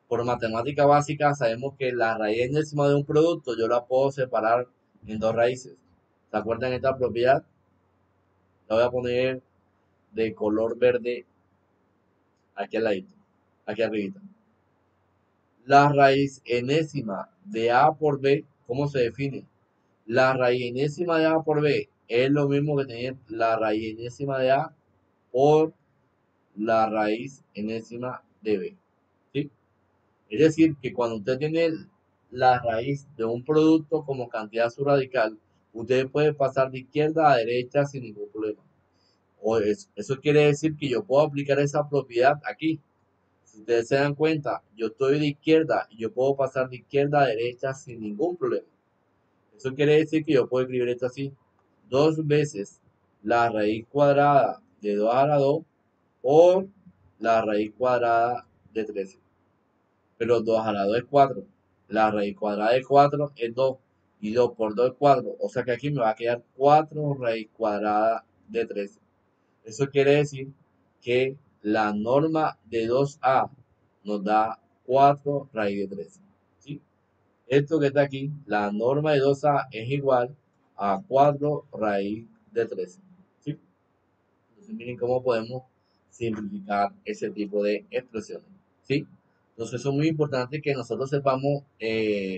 Por matemática básica sabemos que la raíz enésima de un producto yo la puedo separar en dos raíces. ¿Se acuerdan de esta propiedad? La voy a poner de color verde aquí al ladito, aquí arribita. La raíz enésima de A por B, ¿cómo se define? La raíz enésima de A por B es lo mismo que tener la raíz enésima de A por la raíz enésima de B. ¿Sí? Es decir, que cuando usted tiene la raíz de un producto como cantidad subradical, usted puede pasar de izquierda a derecha sin ningún problema. Eso quiere decir que yo puedo aplicar esa propiedad aquí. Si ustedes se dan cuenta, yo estoy de izquierda y yo puedo pasar de izquierda a derecha sin ningún problema. Eso quiere decir que yo puedo escribir esto así. 2 veces la raíz cuadrada de 2 a la 2 por la raíz cuadrada de 13. Pero 2 a la 2 es 4. La raíz cuadrada de 4 es 2. Y 2 por 2 es 4. O sea que aquí me va a quedar 4 raíz cuadrada de 13. Eso quiere decir que la norma de 2a nos da 4 raíz de 13. ¿Sí? Esto que está aquí, la norma de 2a es igual a 4 raíz de 13. ¿Sí? Entonces miren cómo podemos simplificar ese tipo de expresiones. ¿Sí? Entonces eso es muy importante que nosotros sepamos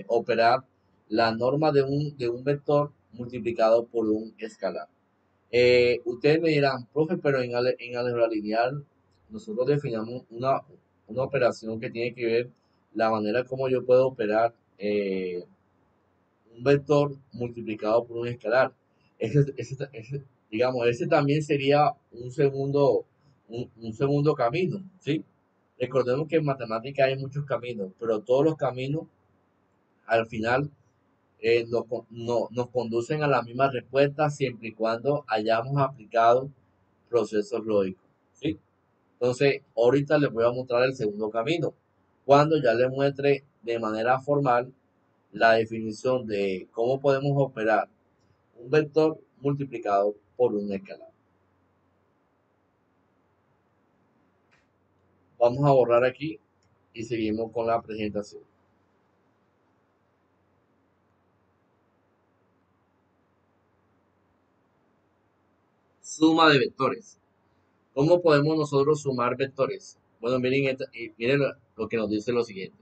operar la norma de un vector multiplicado por un escalar. Ustedes me dirán, profe, pero en álgebra lineal nosotros definamos una operación que tiene que ver la manera como yo puedo operar un vector multiplicado por un escalar. Digamos, ese también sería un segundo camino, ¿sí? Recordemos que en matemática hay muchos caminos, pero todos los caminos al final nos conducen a la misma respuesta siempre y cuando hayamos aplicado procesos lógicos, ¿sí? Entonces, ahorita les voy a mostrar el segundo camino, cuando ya les muestre de manera formal la definición de cómo podemos operar un vector multiplicado por un escalar. Vamos a borrar aquí y seguimos con la presentación. Suma de vectores. ¿Cómo podemos nosotros sumar vectores? Bueno, miren lo que nos dice lo siguiente.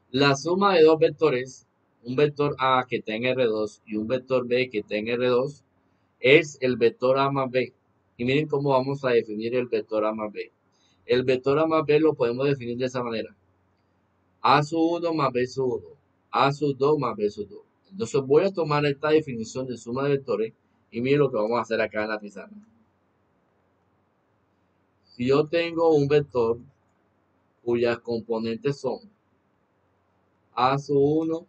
La suma de dos vectores, un vector A que está en R2 y un vector B que está en R2, es el vector A más B. Y miren cómo vamos a definir el vector A más B. El vector A más B lo podemos definir de esa manera. A sub 1 más B sub 1. A sub 2 más B sub 2. Entonces voy a tomar esta definición de suma de vectores y miren lo que vamos a hacer acá en la pizarra. Si yo tengo un vector cuyas componentes son A sub 1,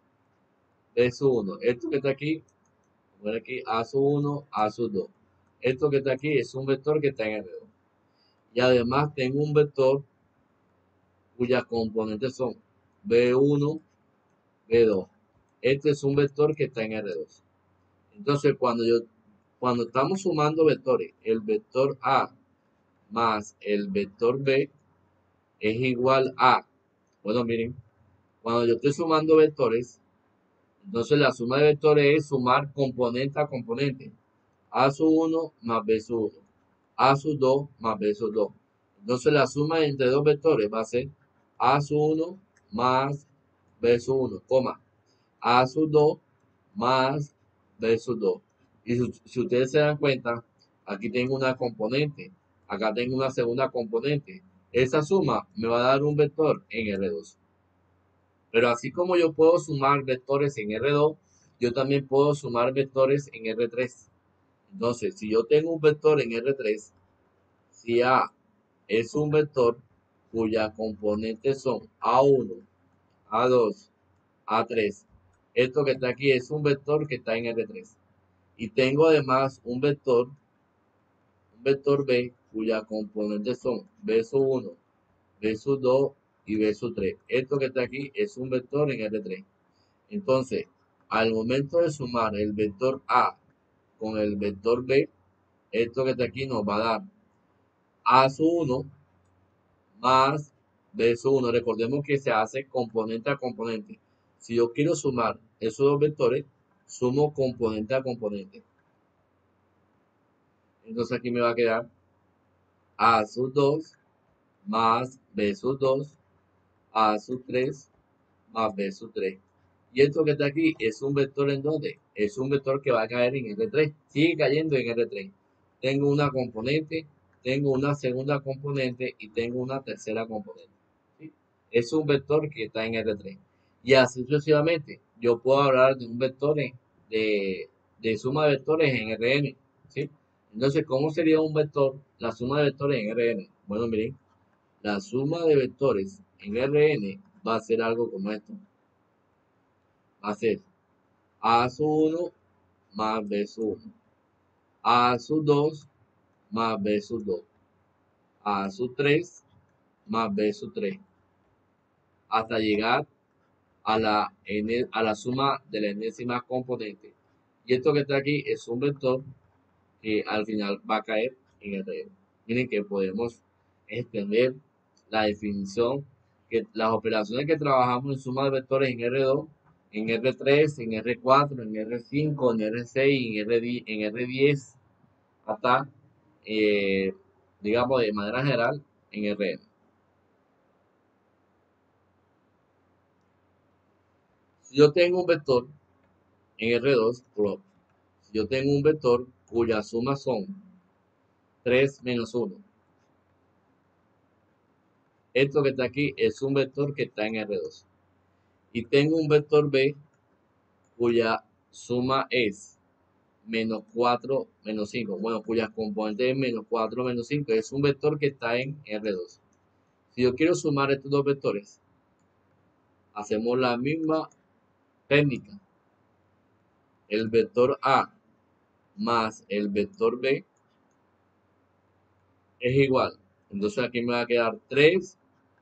B sub 1. Esto que está aquí, voy aquí A sub 1, A sub 2. Esto que está aquí es un vector que está en R2. Y además tengo un vector cuyas componentes son B1, B2. Este es un vector que está en R2. Entonces, cuando estamos sumando vectores, el vector A más el vector B es igual a, bueno, miren, cuando yo estoy sumando vectores, entonces la suma de vectores es sumar componente a componente. A sub 1 más B sub 1. A sub 2 más B sub 2. Entonces la suma entre dos vectores va a ser A sub 1 más B sub 1, coma, A sub 2 más B sub 2. Y si ustedes se dan cuenta, aquí tengo una componente, acá tengo una segunda componente. Esa suma me va a dar un vector en R2. Pero así como yo puedo sumar vectores en R2, yo también puedo sumar vectores en R3. Entonces, si yo tengo un vector en R3, si A es un vector cuyas componentes son A1, A2, A3, esto que está aquí es un vector que está en R3. Y tengo además un vector B, cuyas componentes son B sub 1, B sub 2 y B sub 3. Esto que está aquí es un vector en R3. Entonces, al momento de sumar el vector A con el vector B, esto que está aquí nos va a dar A sub 1 más B sub 1. Recordemos que se hace componente a componente. Si yo quiero sumar esos dos vectores, sumo componente a componente. Entonces aquí me va a quedar A sub 2 más B sub 2, A sub 3 más B sub 3. Y esto que está aquí es un vector en donde es un vector que va a caer en R3. Sigue cayendo en R3. Tengo una componente, tengo una segunda componente y tengo una tercera componente. ¿Sí? Es un vector que está en R3. Y así sucesivamente. Yo puedo hablar de un vector de suma de vectores en Rn. ¿Sí? Entonces, ¿cómo sería un vector? La suma de vectores en Rn. Bueno, miren, la suma de vectores en Rn va a ser algo como esto. Va a ser A sub 1 más B sub 1. A sub 2 más B sub 2. A sub 3 más B sub 3. Hasta llegar a la suma de la enésima componente. Y esto que está aquí es un vector que al final va a caer en el Rn. Miren que podemos extender la definición, que las operaciones que trabajamos en suma de vectores en R2, en R3, en R4, en R5, en R6, en R10, hasta, digamos, de manera general, en Rn. Si yo tengo un vector en R2, si yo tengo un vector cuyas sumas son 3 menos 1, esto que está aquí es un vector que está en R2. Y tengo un vector B cuya suma es menos 4 menos 5. Bueno, cuyas componentes es menos 4 menos 5. Es un vector que está en R2. Si yo quiero sumar estos dos vectores, hacemos la misma técnica. El vector A más el vector B es igual. Entonces aquí me va a quedar 3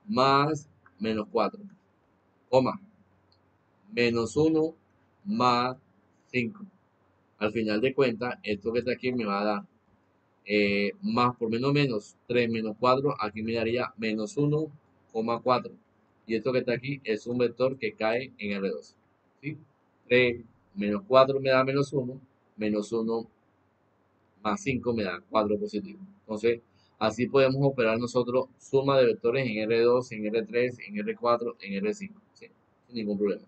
más menos 4, coma, menos 1 más 5. Al final de cuentas, esto que está aquí me va a dar más por menos 3 menos 4, aquí me daría menos 1,4. Y esto que está aquí es un vector que cae en R2. ¿Sí? 3 menos 4 me da menos 1 más 5 me da 4 positivo. Entonces, así podemos operar nosotros suma de vectores en R2, en R3, en R4, en R5. ¿Sí? Sin ningún problema.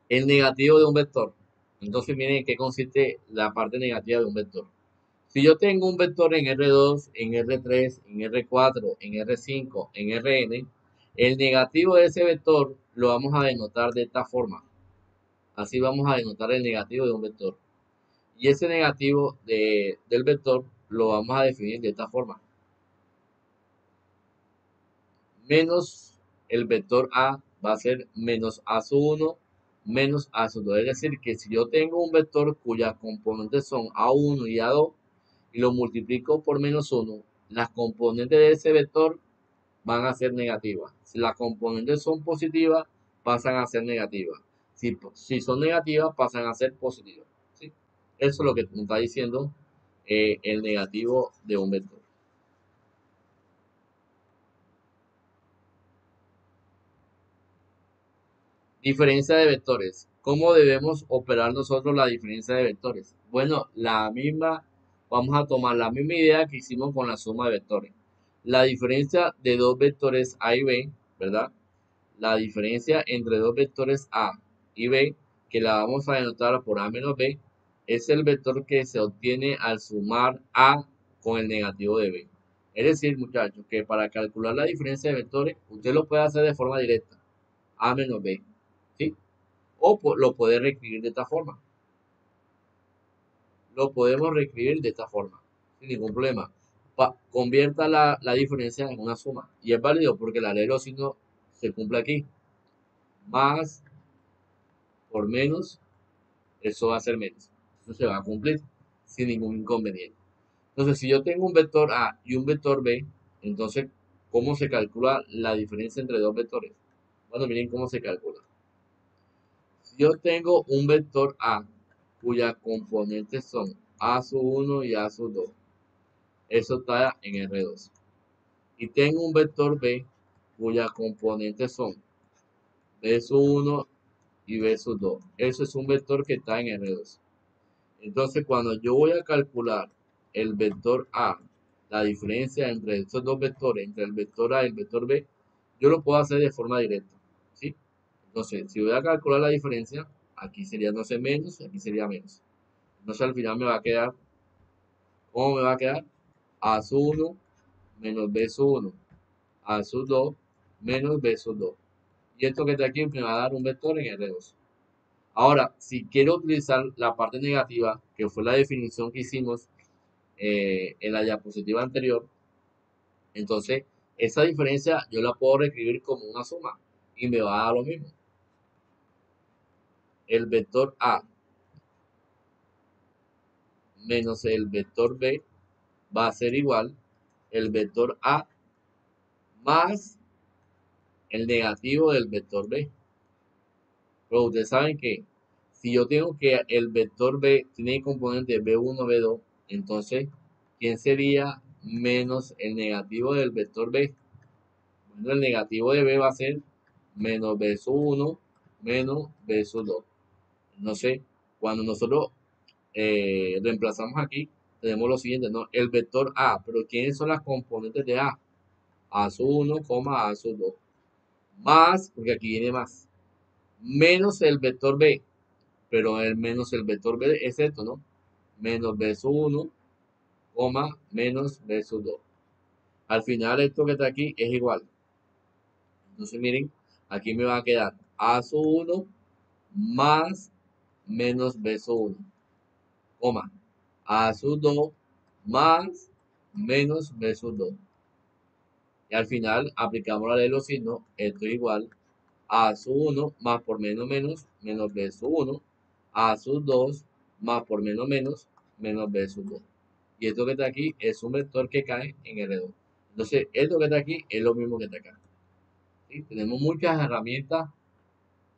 El negativo de un vector. Entonces, miren en qué consiste la parte negativa de un vector. Si yo tengo un vector en R2, en R3, en R4, en R5, en Rn, El negativo de ese vector lo vamos a denotar de esta forma. Así vamos a denotar el negativo de un vector. Y ese negativo del vector lo vamos a definir de esta forma. Menos el vector A va a ser menos A sub 1 menos A sub 2. Es decir, que si yo tengo un vector cuyas componentes son A1 y A2 y lo multiplico por menos 1, las componentes de ese vector van a ser negativas. Si las componentes son positivas, pasan a ser negativas. Si son negativas, pasan a ser positivas. ¿Sí? Eso es lo que nos está diciendo el negativo de un vector. Diferencia de vectores. ¿Cómo debemos operar nosotros la diferencia de vectores? Bueno, vamos a tomar la misma idea que hicimos con la suma de vectores. La diferencia de dos vectores A y B, ¿verdad? La diferencia entre dos vectores A y B, que la vamos a denotar por A menos B, es el vector que se obtiene al sumar A con el negativo de B. Es decir, muchachos, que para calcular la diferencia de vectores, usted lo puede hacer de forma directa, A menos B, ¿sí? O lo puede reescribir de esta forma. Lo podemos reescribir de esta forma, sin ningún problema. Convierta la diferencia en una suma. Y es válido porque la ley de los signos se cumple aquí. Más por menos, eso va a ser menos. Eso se va a cumplir sin ningún inconveniente. Entonces, si yo tengo un vector A y un vector B, entonces, ¿cómo se calcula la diferencia entre dos vectores? Bueno, miren cómo se calcula. Si yo tengo un vector A cuyas componentes son A sub 1 y A sub 2, eso está en R2. Y tengo un vector B cuyas componentes son B sub 1 y B sub 2. Eso es un vector que está en R2. Entonces, cuando yo voy a calcular el vector A, la diferencia entre estos dos vectores, entre el vector A y el vector B, yo lo puedo hacer de forma directa, ¿sí? Entonces, si voy a calcular la diferencia, aquí sería entonces menos y aquí sería menos. Entonces, al final me va a quedar, ¿cómo me va a quedar? A sub 1 menos B sub 1, A sub 2 menos B sub 2. Y esto que está aquí me va a dar un vector en R2. Ahora, si quiero utilizar la parte negativa, que fue la definición que hicimos en la diapositiva anterior, entonces esa diferencia yo la puedo reescribir como una suma y me va a dar lo mismo. El vector A menos el vector B va a ser igual el vector A más el negativo del vector B. Pero ustedes saben que si yo tengo que el vector B tiene componente B1, B2, entonces, ¿quién sería menos el negativo del vector B? Bueno, el negativo de B va a ser menos B sub 1 menos B sub 2. Entonces, cuando nosotros reemplazamos aquí, tenemos lo siguiente, ¿no? El vector A, pero ¿quiénes son las componentes de A? A sub 1, A sub 2. Más, porque aquí viene más, menos el vector B, pero el menos el vector B es esto, ¿no? Menos B sub 1, menos B sub 2. Al final esto que está aquí es igual. Entonces miren, aquí me va a quedar A sub 1 más menos B sub 1, A sub 2 más menos B sub 2. Y al final aplicamos la ley de los signos, esto es igual A sub 1 más por menos menos, menos B sub 1, A sub 2 más por menos menos, menos B sub 2. Y esto que está aquí es un vector que cae en R2. Entonces, esto que está aquí es lo mismo que está acá. ¿Sí? Tenemos muchas herramientas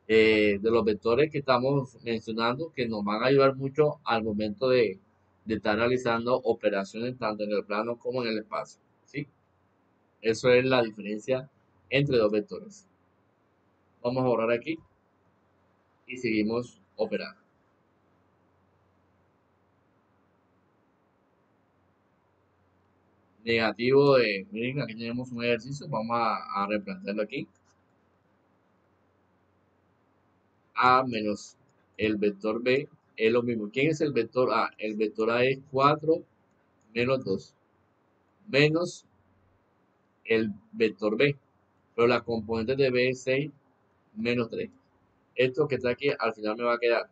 de los vectores que estamos mencionando que nos van a ayudar mucho al momento de estar realizando operaciones tanto en el plano como en el espacio. ¿Sí? Eso es la diferencia entre dos vectores. Vamos a borrar aquí y seguimos operando. Negativo de, miren, aquí tenemos un ejercicio, vamos a reemplazarlo aquí. A menos el vector B es lo mismo. ¿Quién es el vector A? El vector A es 4 menos 2 menos el vector B. pero la componente de B es 6 menos 3. Esto que está aquí al final me va a quedar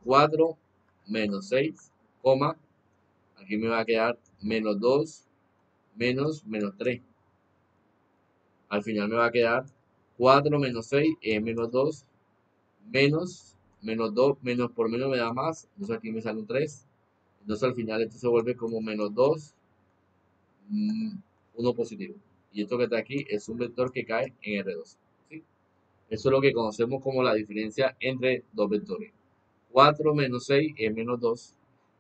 4 menos 6, coma, aquí me va a quedar menos 2 menos 3. Al final me va a quedar 4 menos 6 es menos 2, menos 2, menos por menos me da más, entonces aquí me sale un 3. Entonces al final esto se vuelve como menos 2, 1 positivo. Y esto que está aquí es un vector que cae en R2. ¿Sí? Eso es lo que conocemos como la diferencia entre dos vectores. 4 menos 6 es menos 2.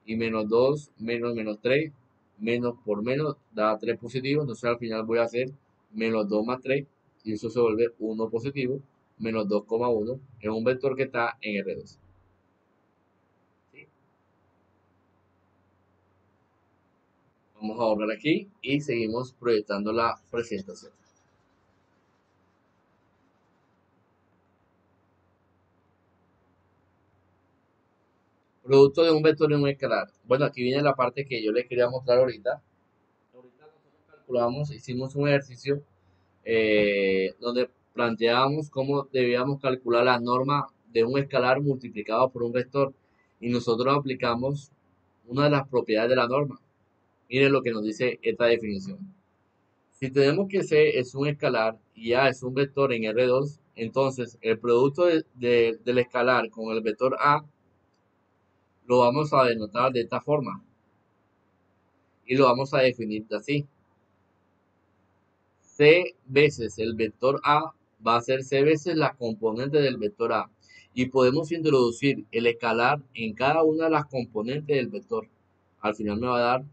Y menos 2 menos 3, menos por menos da 3 positivo. Entonces al final voy a hacer menos 2 más 3. Y eso se vuelve 1 positivo. Menos 2,1 es un vector que está en R2. ¿Sí? Vamos a borrar aquí y seguimos proyectando la presentación. Producto de un vector y un escalar. Bueno, aquí viene la parte que yo les quería mostrar ahorita. Ahorita nosotros calculamos, hicimos un ejercicio donde planteábamos cómo debíamos calcular la norma de un escalar multiplicado por un vector. Y nosotros aplicamos una de las propiedades de la norma. Miren lo que nos dice esta definición. Si tenemos que C es un escalar y A es un vector en R2, entonces el producto del escalar con el vector A lo vamos a denotar de esta forma y lo vamos a definir así. C veces el vector A va a ser C veces la componente del vector A. Y podemos introducir el escalar en cada una de las componentes del vector. Al final me va a dar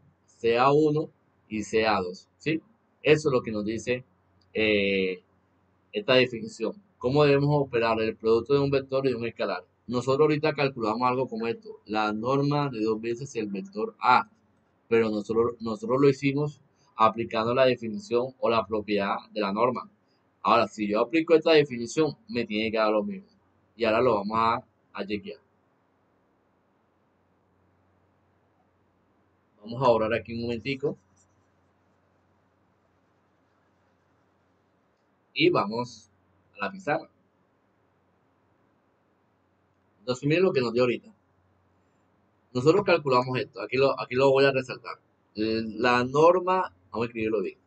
CA1 y CA2. ¿Sí? Eso es lo que nos dice eh, esta definición. ¿Cómo debemos operar el producto de un vector y de un escalar? Nosotros ahorita calculamos algo como esto. La norma de 2 veces el vector A, pero nosotros lo hicimos aplicando la definición o la propiedad de la norma. Ahora, si yo aplico esta definición, me tiene que dar lo mismo. Y ahora lo vamos a chequear. Vamos a borrar aquí un momentico y vamos a la pizarra. Entonces, miren lo que nos dio ahorita. Nosotros calculamos esto. Aquí lo voy a resaltar. La norma, vamos a escribirlo bien.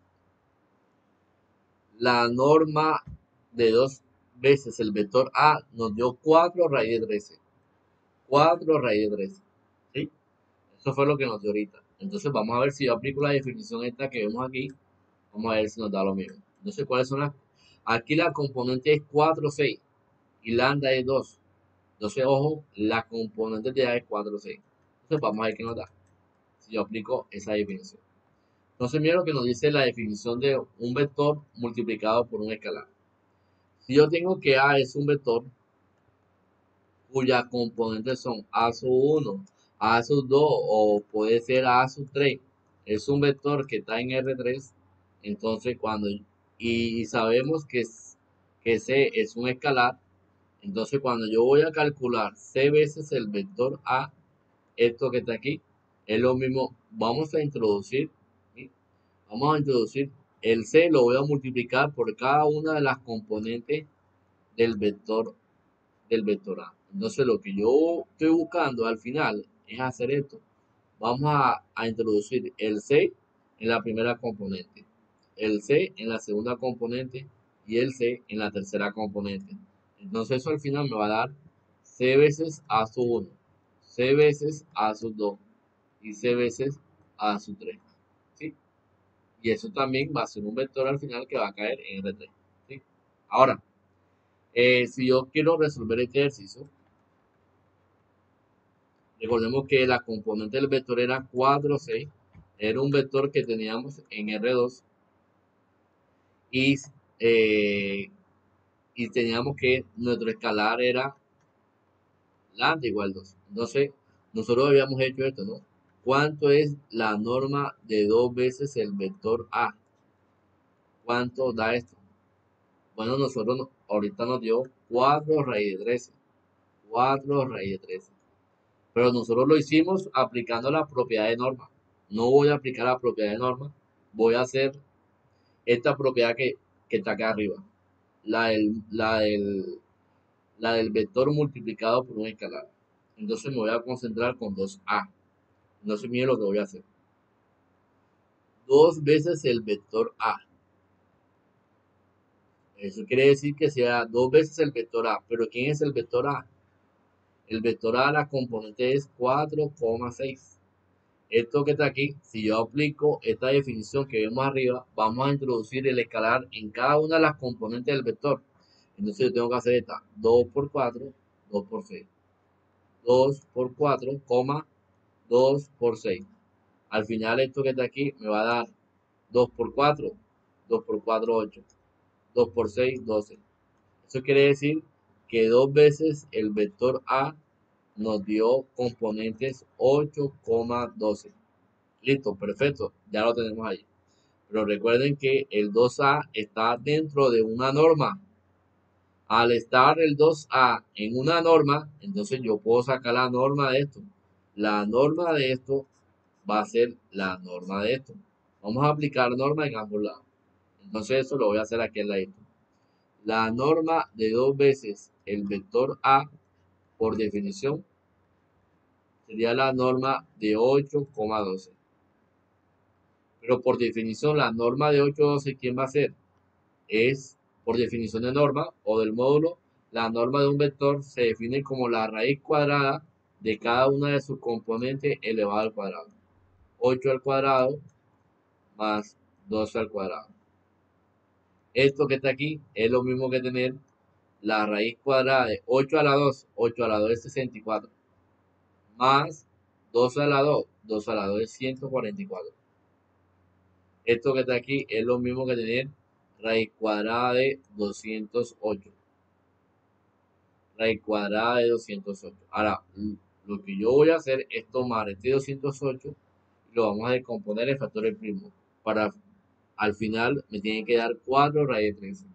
La norma de 2 veces el vector A nos dio 4 raíz de 13. 4 raíz de 13. ¿Sí? Eso fue lo que nos dio ahorita. Entonces vamos a ver si yo aplico la definición esta que vemos aquí. Vamos a ver si nos da lo mismo. Entonces, ¿cuáles son las? Aquí la componente es 4, 6 y lambda es 2. Entonces, ojo, la componente de A es 4, 6. Entonces vamos a ver qué nos da si yo aplico esa definición. Entonces, mira lo que nos dice la definición de un vector multiplicado por un escalar. Si yo tengo que A es un vector cuyas componentes son A sub 1, A sub 2 o puede ser A sub 3, es un vector que está en R3, entonces y sabemos que C es un escalar, entonces cuando yo voy a calcular C veces el vector A, esto que está aquí, es lo mismo, vamos a introducir, ¿sí? Vamos a introducir el C, lo voy a multiplicar por cada una de las componentes del vector A. Entonces lo que yo estoy buscando al final es hacer esto. Vamos a introducir el C en la primera componente, el C en la segunda componente y el C en la tercera componente. Entonces eso al final me va a dar C veces A sub 1, C veces A sub 2 y C veces A sub 3. ¿Sí? Y eso también va a ser un vector al final que va a caer en R3. ¿Sí? Ahora, si yo quiero resolver este ejercicio, recordemos que la componente del vector era 4, 6. Era un vector que teníamos en R2 y, eh, y teníamos que nuestro escalar era lambda igual 2. Entonces, nosotros habíamos hecho esto, ¿no? ¿Cuánto es la norma de 2 veces el vector A? ¿Cuánto da esto? Bueno, ahorita nos dio 4 raíz de 13. 4 raíz de 13. Pero nosotros lo hicimos aplicando la propiedad de norma. No voy a aplicar la propiedad de norma, voy a hacer esta propiedad que que está acá arriba, la del, la del, la del vector multiplicado por un escalar. Entonces me voy a concentrar con 2a. Entonces miren lo que voy a hacer. 2 veces el vector a. Eso quiere decir que sea 2 veces el vector a. Pero ¿quién es el vector a? El vector a, la componente es 4,6. Esto que está aquí, si yo aplico esta definición que vemos arriba, vamos a introducir el escalar en cada una de las componentes del vector. Entonces yo tengo que hacer esta, 2 por 4, 2 por 6. 2 por 4, 2 por 6. Al final esto que está aquí me va a dar 2 por 4, 2 por 4, 8. 2 por 6, 12. Eso quiere decir que 2 veces el vector A nos dio componentes 8,12. Listo, perfecto, ya lo tenemos ahí. Pero recuerden que el 2A está dentro de una norma. Al estar el 2A en una norma, entonces yo puedo sacar la norma de esto. La norma de esto va a ser la norma de esto. Vamos a aplicar norma en ambos lados. Entonces eso lo voy a hacer aquí al ladito. La norma de 2 veces el vector A, por definición, sería la norma de 8,12. Pero por definición, la norma de 8,12, ¿quién va a ser? Es, por definición de norma o del módulo, la norma de un vector se define como la raíz cuadrada de cada una de sus componentes elevado al cuadrado. 8 al cuadrado más 12 al cuadrado. Esto que está aquí es lo mismo que tener la raíz cuadrada de 8 a la 2. 8 a la 2 es 64. Más 12 a la 2. 2 a la 2 es 144. Esto que está aquí es lo mismo que tener raíz cuadrada de 208. Raíz cuadrada de 208. Ahora, lo que yo voy a hacer es tomar este 208 y lo vamos a descomponer en factores primos. Para, al final me tienen que dar 4 raíz de 13.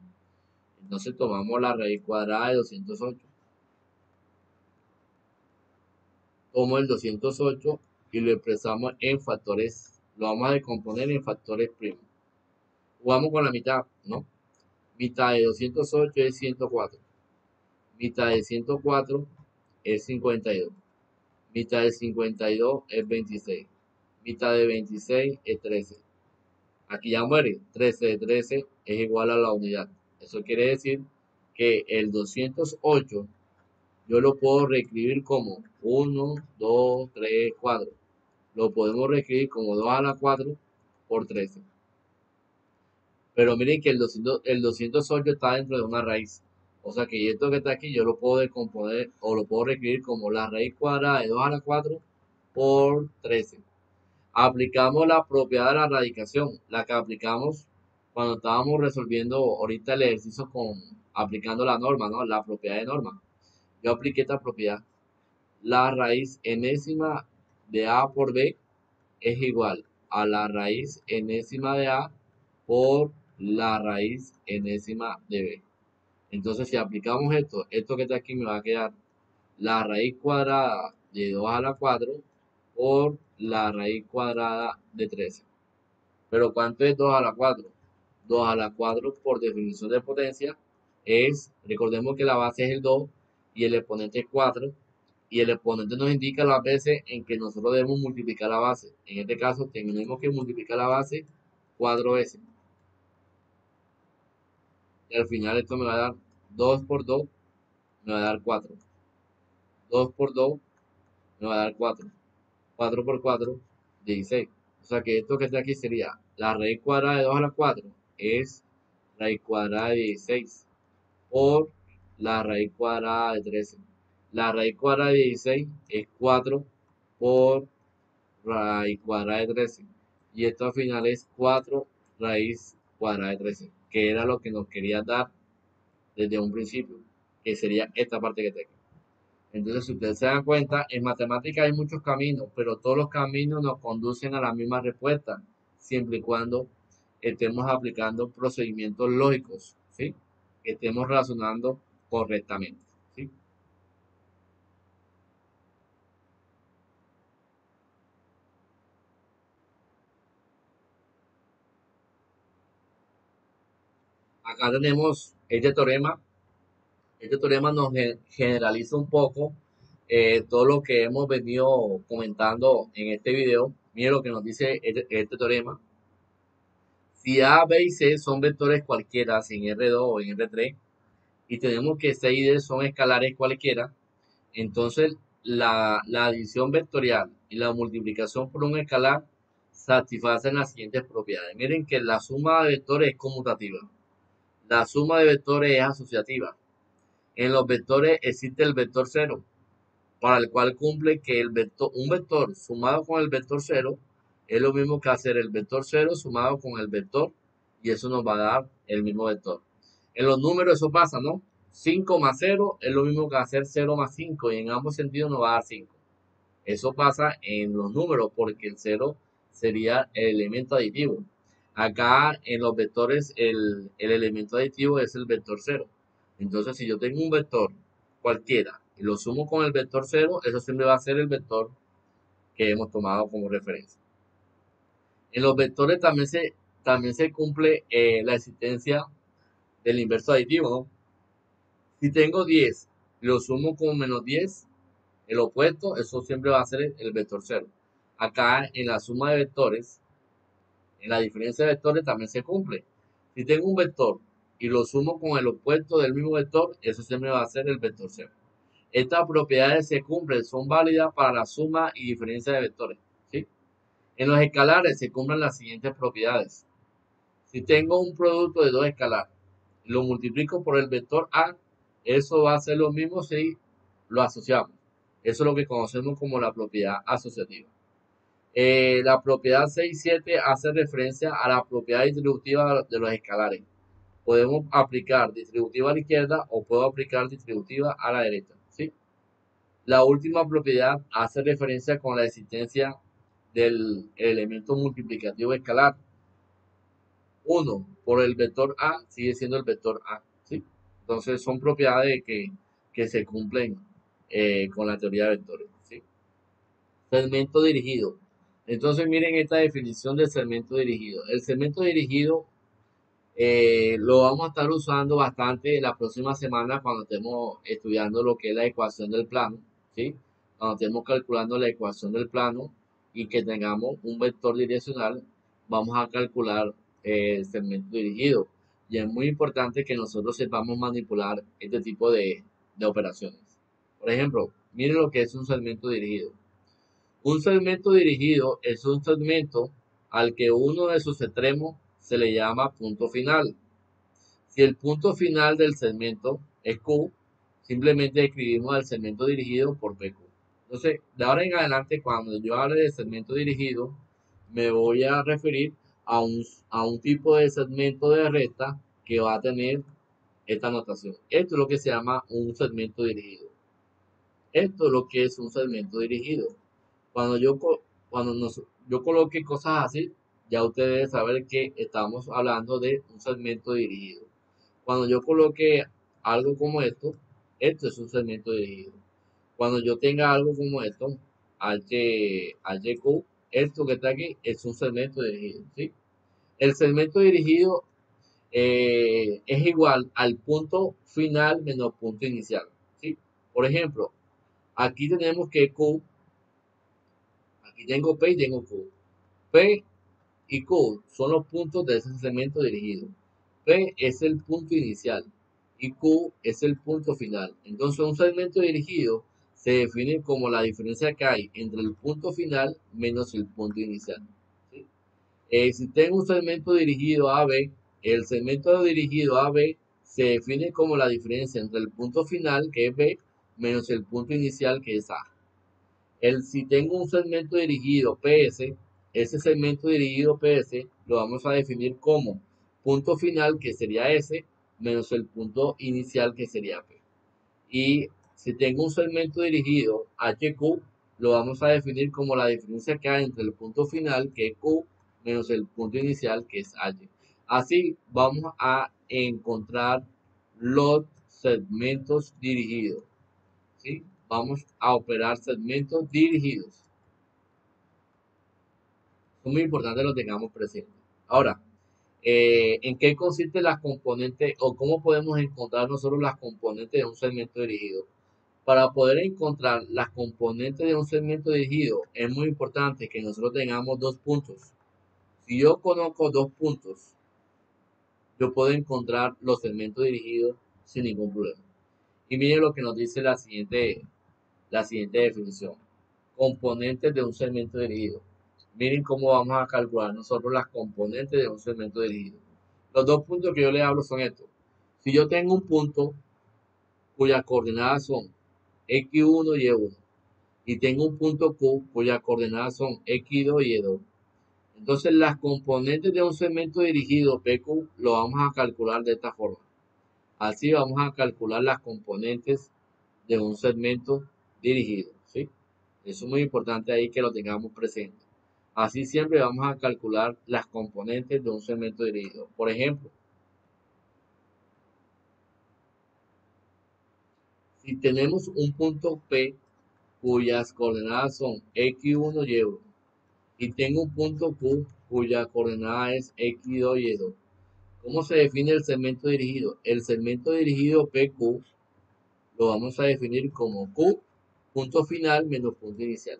Entonces tomamos la raíz cuadrada de 208. Tomo el 208 y lo expresamos en factores. Lo vamos a descomponer en factores primos. Jugamos con la mitad, ¿no? Mitad de 208 es 104. Mitad de 104 es 52. Mitad de 52 es 26. Mitad de 26 es 13. Aquí ya muere. 13 de 13 es igual a la unidad. Eso quiere decir que el 208 yo lo puedo reescribir como 1, 2, 3, 4. Lo podemos reescribir como 2 a la 4 por 13. Pero miren que el 208 está dentro de una raíz. O sea que esto que está aquí yo lo puedo descomponer o lo puedo reescribir como la raíz cuadrada de 2 a la 4 por 13. Aplicamos la propiedad de la radicación, la que aplicamos cuando estábamos resolviendo ahorita el ejercicio aplicando la norma, ¿no? La propiedad de norma. Yo apliqué esta propiedad. La raíz enésima de A por B es igual a la raíz enésima de A por la raíz enésima de B. Entonces, si aplicamos esto que está aquí me va a quedar la raíz cuadrada de 2 a la 4 por la raíz cuadrada de 13. Pero ¿cuánto es 2 a la 4? 2 a la 4 por definición de potencia recordemos que la base es el 2 y el exponente es 4. Y el exponente nos indica las veces en que nosotros debemos multiplicar la base. En este caso tenemos que multiplicar la base 4 veces. Y al final esto me va a dar 2 por 2, me va a dar 4. 2 por 2 me va a dar 4. 4 por 4, 16. O sea que esto que está aquí sería la raíz cuadrada de 2 a la 4 es raíz cuadrada de 16 por la raíz cuadrada de 13. La raíz cuadrada de 16 es 4 por raíz cuadrada de 13. Y esto al final es 4 raíz cuadrada de 13, que era lo que nos quería dar desde un principio, que sería esta parte que tengo. Entonces, si ustedes se dan cuenta, en matemáticas hay muchos caminos, pero todos los caminos nos conducen a la misma respuesta, siempre y cuando estemos aplicando procedimientos lógicos, ¿sí? Que estemos razonando correctamente, ¿sí? acá tenemos este teorema. Este teorema nos generaliza un poco todo lo que hemos venido comentando en este video. Mire lo que nos dice este teorema. Si A, B y C son vectores cualquiera, en R2 o en R3, y tenemos que C y D son escalares cualquiera, entonces la adición vectorial y la multiplicación por un escalar satisfacen las siguientes propiedades. Miren que la suma de vectores es conmutativa. La suma de vectores es asociativa. En los vectores existe el vector cero, para el cual cumple que un vector sumado con el vector cero es lo mismo que hacer el vector cero sumado con el vector, y eso nos va a dar el mismo vector. En los números eso pasa, ¿no? 5 más 0 es lo mismo que hacer 0 más 5, y en ambos sentidos nos va a dar 5. Eso pasa en los números porque el 0 sería el elemento aditivo. Acá en los vectores el elemento aditivo es el vector cero. Entonces, si yo tengo un vector cualquiera y lo sumo con el vector cero, eso siempre va a ser el vector que hemos tomado como referencia. En los vectores también se cumple la existencia del inverso aditivo, ¿no? Si tengo 10 y lo sumo con menos 10, el opuesto, eso siempre va a ser el vector cero. Acá en la suma de vectores, en la diferencia de vectores también se cumple. Si tengo un vector y lo sumo con el opuesto del mismo vector, eso siempre va a ser el vector cero. Estas propiedades se cumplen, son válidas para la suma y diferencia de vectores, ¿sí? En los escalares se cumplen las siguientes propiedades. Si tengo un producto de dos escalares, lo multiplico por el vector A, eso va a ser lo mismo si lo asociamos. Eso es lo que conocemos como la propiedad asociativa. La propiedad 6 y 7 hace referencia a la propiedad distributiva de los escalares. Podemos aplicar distributiva a la izquierda o puedo aplicar distributiva a la derecha, ¿sí? La última propiedad hace referencia con la existencia del elemento multiplicativo escalar. 1 por el vector A sigue siendo el vector A, ¿sí? Entonces son propiedades que se cumplen con la teoría de vectores, ¿sí? Segmento dirigido. Entonces miren esta definición de segmento dirigido. El segmento dirigido lo vamos a estar usando bastante la próxima semana cuando estemos estudiando lo que es la ecuación del plano, ¿sí? Cuando estemos calculando la ecuación del plano y que tengamos un vector direccional, vamos a calcular el segmento dirigido. Y es muy importante que nosotros sepamos manipular este tipo de operaciones. Por ejemplo, miren lo que es un segmento dirigido. Un segmento dirigido es un segmento al que uno de sus extremos se le llama punto final. Si el punto final del segmento es Q, simplemente escribimos el segmento dirigido por PQ. Entonces, de ahora en adelante, cuando yo hable de segmento dirigido, me voy a referir a un tipo de segmento de recta que va a tener esta notación. Esto es lo que se llama un segmento dirigido. Esto es lo que es un segmento dirigido. Cuando yo coloque cosas así, ya ustedes deben saber que estamos hablando de un segmento dirigido. Cuando yo coloque algo como esto es un segmento dirigido. Cuando yo tenga algo como esto, HQ, esto que está aquí es un segmento dirigido, ¿sí? El segmento dirigido es igual al punto final menos punto inicial, ¿sí? Por ejemplo, aquí tenemos que Q, aquí tengo P y tengo Q. P y Q son los puntos de ese segmento dirigido. P es el punto inicial y Q es el punto final. Entonces un segmento dirigido se define como la diferencia que hay entre el punto final menos el punto inicial, ¿sí? Si tengo un segmento dirigido AB, el segmento dirigido AB se define como la diferencia entre el punto final, que es B, menos el punto inicial, que es A. Si tengo un segmento dirigido PS, ese segmento dirigido PS lo vamos a definir como punto final, que sería S, menos el punto inicial, que sería P. Y si tengo un segmento dirigido HQ, lo vamos a definir como la diferencia que hay entre el punto final, que es Q, menos el punto inicial, que es H. Así vamos a encontrar los segmentos dirigidos, ¿sí? Vamos a operar segmentos dirigidos. Es muy importante que lo tengamos presente. Ahora, ¿En qué consisten las componentes o cómo podemos encontrar nosotros las componentes de un segmento dirigido? Para poder encontrar las componentes de un segmento dirigido, es muy importante que nosotros tengamos dos puntos. Si yo conozco dos puntos, yo puedo encontrar los segmentos dirigidos sin ningún problema. Y miren lo que nos dice la siguiente definición. Componentes de un segmento dirigido. Miren cómo vamos a calcular nosotros las componentes de un segmento dirigido. Los dos puntos que yo les hablo son estos. Si yo tengo un punto cuyas coordenadas son x1 y y1 y tengo un punto Q cuyas coordenadas son x2 y y2, entonces las componentes de un segmento dirigido PQ lo vamos a calcular de esta forma. Así vamos a calcular las componentes de un segmento dirigido, ¿sí? Eso es muy importante ahí que lo tengamos presente. Así siempre vamos a calcular las componentes de un segmento dirigido. Por ejemplo, si tenemos un punto P cuyas coordenadas son x1 y y1 y tengo un punto Q cuya coordenada es x2 y y2. ¿Cómo se define el segmento dirigido? El segmento dirigido PQ lo vamos a definir como Q, punto final menos punto inicial.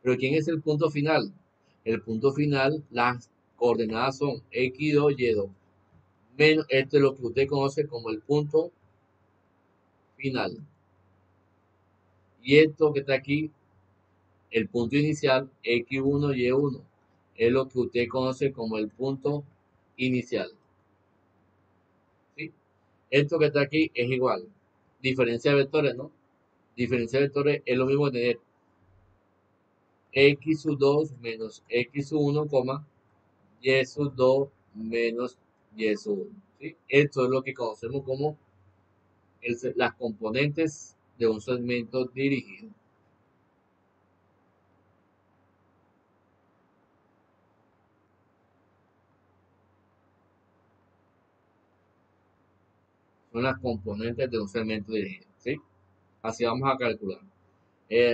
¿Pero quién es el punto final? El punto final, las coordenadas son x2 y y2. Menos, esto es lo que usted conoce como el punto final. Y esto que está aquí, el punto inicial, x1 y y1, es lo que usted conoce como el punto inicial. ¿Sí? Esto que está aquí es igual. Diferencia de vectores, ¿no? Diferencia de vectores es lo mismo que tener x sub 2 menos x sub 1, y sub 2 menos y sub 1. ¿Sí? Esto es lo que conocemos como las componentes de un segmento dirigido. Son las componentes de un segmento dirigido. ¿Sí? Así vamos a calcular.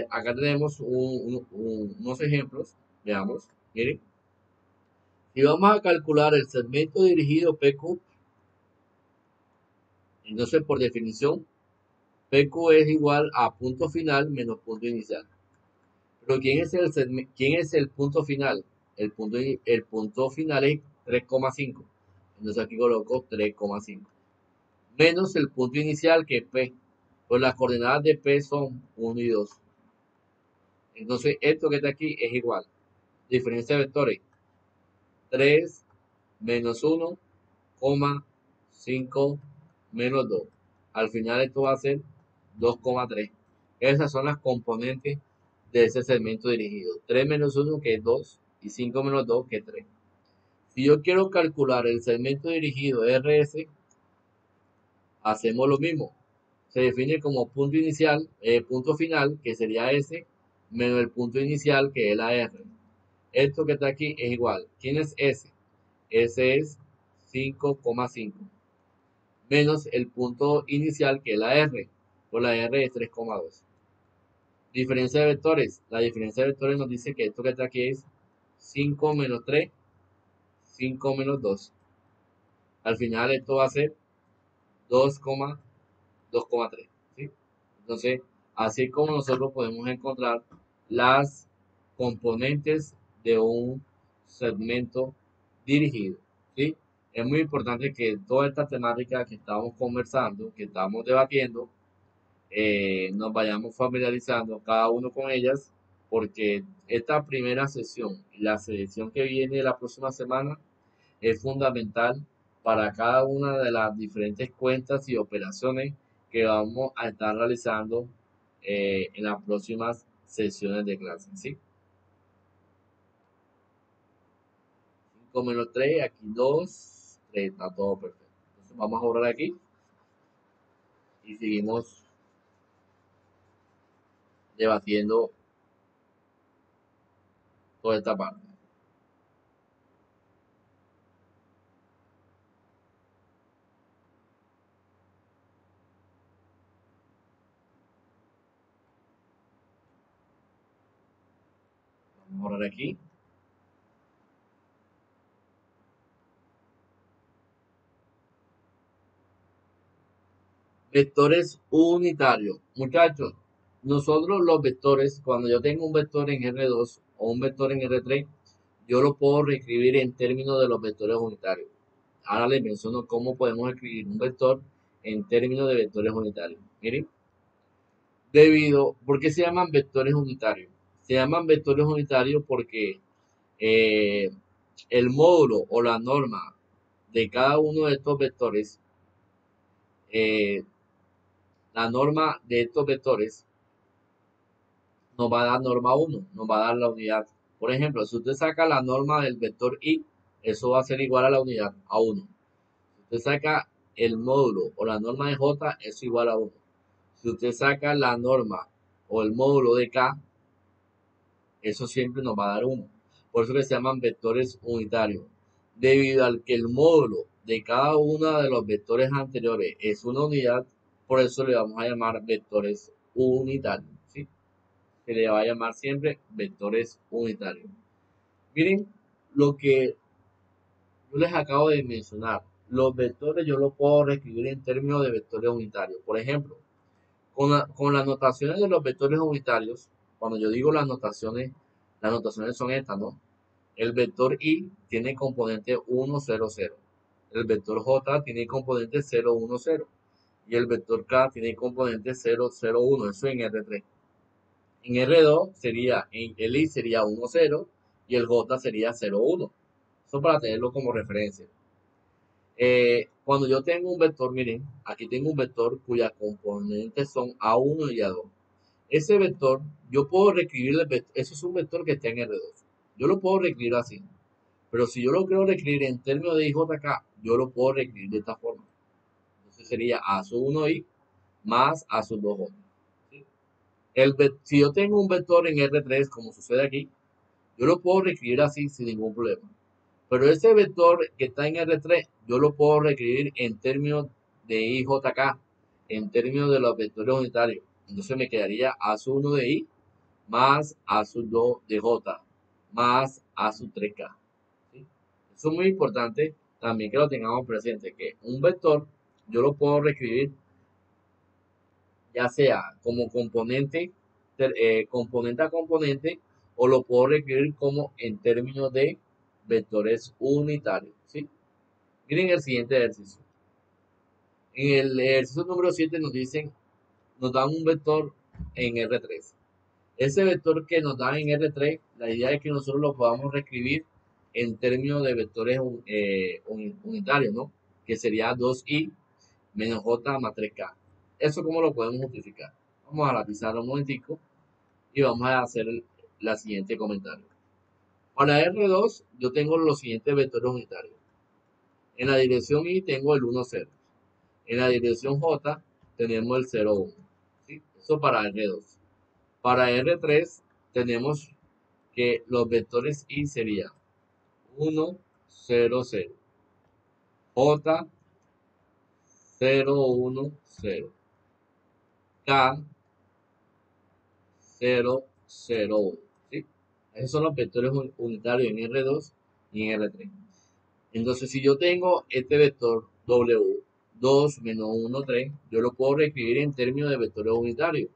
Acá tenemos unos ejemplos. Veamos. Miren. Si vamos a calcular el segmento dirigido PQ, entonces por definición, PQ es igual a punto final menos punto inicial. Pero ¿quién es el punto final? El punto final es 3,5. Entonces aquí coloco 3,5. Menos el punto inicial que es P. Pues las coordenadas de P son 1 y 2. Entonces esto que está aquí es igual. Diferencia de vectores. 3 menos 1, 5 menos 2. Al final esto va a ser 2,3. Esas son las componentes de ese segmento dirigido. 3 menos 1 que es 2 y 5 menos 2 que es 3. Si yo quiero calcular el segmento dirigido RS, hacemos lo mismo. Se define como punto inicial, punto final, que sería S, menos el punto inicial, que es la R. Esto que está aquí es igual. ¿Quién es S? S es 5,5. Menos el punto inicial, que es la R. Por la R es 3,2. Diferencia de vectores. La diferencia de vectores nos dice que esto que está aquí es 5 menos 3, 5 menos 2. Al final esto va a ser 2,3. ¿Sí? Entonces, así es como nosotros podemos encontrar las componentes de un segmento dirigido. ¿Sí? Es muy importante que toda esta temática que estamos conversando, que estamos debatiendo, nos vayamos familiarizando cada uno con ellas, porque esta primera sesión y la sesión que viene la próxima semana es fundamental para cada una de las diferentes cuentas y operaciones que vamos a estar realizando en las próximas sesiones de clase. ¿Sí? 5 menos 3, aquí 2, 3, está todo perfecto. Entonces vamos a borrar aquí y seguimos debatiendo toda esta parte. Vamos a borrar aquí. Vectores unitarios. Muchachos, nosotros los vectores, cuando yo tengo un vector en R2 o un vector en R3, yo lo puedo reescribir en términos de los vectores unitarios. Ahora les menciono cómo podemos escribir un vector en términos de vectores unitarios. Miren, ¿por qué se llaman vectores unitarios? Se llaman vectores unitarios porque eh, el módulo o la norma de cada uno de estos vectores, eh, la norma de estos vectores nos va a dar norma 1, nos va a dar la unidad. Por ejemplo, si usted saca la norma del vector i, eso va a ser igual a la unidad, a 1. Si usted saca el módulo o la norma de j, es igual a 1. Si usted saca la norma o el módulo de k, eso siempre nos va a dar 1. Por eso que se llaman vectores unitarios. Debido al que el módulo de cada uno de los vectores anteriores es una unidad, por eso le vamos a llamar vectores unitarios. ¿Sí? Se le va a llamar siempre vectores unitarios. Miren lo que yo les acabo de mencionar. Los vectores yo los puedo reescribir en términos de vectores unitarios. Por ejemplo, con las notaciones de los vectores unitarios, cuando yo digo las notaciones son estas, ¿no? El vector i tiene componente 1, 0, 0. El vector j tiene componente 0, 1, 0. Y el vector k tiene componente 0, 0, 1. Eso en R3. En R2 el i sería 1, 0 y el j sería 0, 1. Eso para tenerlo como referencia. Cuando yo tengo un vector, miren, aquí tengo un vector cuyas componentes son A1 y A2. Ese vector, yo puedo reescribir eso es un vector que está en R2. Yo lo puedo reescribir así. Pero si yo lo quiero reescribir en términos de IJK, yo lo puedo reescribir de esta forma. Entonces sería A sub 1i más A sub 2j. ¿Sí? Si yo tengo un vector en R3, como sucede aquí, yo lo puedo reescribir así sin ningún problema. Pero ese vector que está en R3, yo lo puedo reescribir en términos de IJK, en términos de los vectores unitarios. Entonces me quedaría A sub 1 de I más A sub 2 de J más A sub 3K. ¿Sí? Eso es muy importante también que lo tengamos presente, que un vector yo lo puedo reescribir ya sea como componente a componente, o lo puedo reescribir como en términos de vectores unitarios. ¿Sí? Miren el siguiente ejercicio. En el ejercicio número 7 nos dan un vector en R3. Ese vector que nos dan en R3, la idea es que nosotros lo podamos reescribir en términos de vectores unitarios, ¿no? Que sería 2i menos j más 3k. ¿Eso cómo lo podemos justificar? Vamos a lapizar un momentico y vamos a hacer la siguiente comentario. Para R2 yo tengo los siguientes vectores unitarios. En la dirección i tengo el 1, 0. En la dirección j tenemos el 0, 1. ¿Sí? Eso para R2. Para R3 tenemos que los vectores i serían 1, 0, 0. J, 0, 1, 0. K, 0, 0, 1. ¿Sí? Esos son los vectores unitarios en R2 y en R3. Entonces, si yo tengo este vector W, 2 menos 1, 3, yo lo puedo reescribir en términos de vectores unitarios.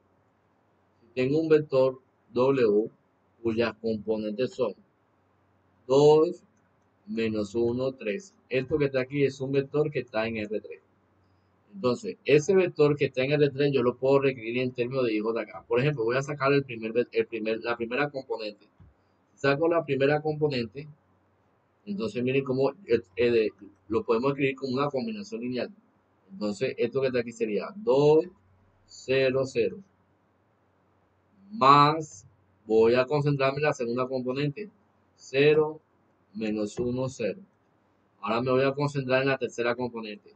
Si tengo un vector W cuyas componentes son 2 menos 1, 3. Esto que está aquí es un vector que está en R3. Entonces, ese vector que está en R3 yo lo puedo reescribir en términos de hijos de acá. Por ejemplo, voy a sacar la primera componente. Saco la primera componente, entonces miren cómo lo podemos escribir como una combinación lineal. Entonces, esto que está aquí sería 2, 0, 0. Más, voy a concentrarme en la segunda componente. 0, menos 1, 0. Ahora me voy a concentrar en la tercera componente.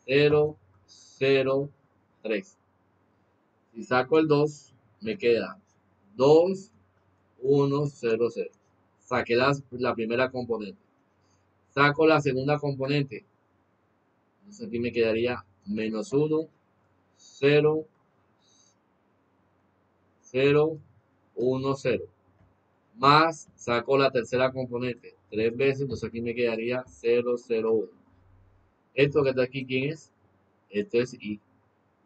0, 0, 3. Si saco el 2, me queda 2, 1, 0, 0. Saqué la primera componente. Saco la segunda componente. Entonces aquí me quedaría menos 1, 0, 0, 1, 0. Más saco la tercera componente. 3 veces, entonces aquí me quedaría 0, 0, 1. Esto que está aquí, ¿quién es? Esto es i.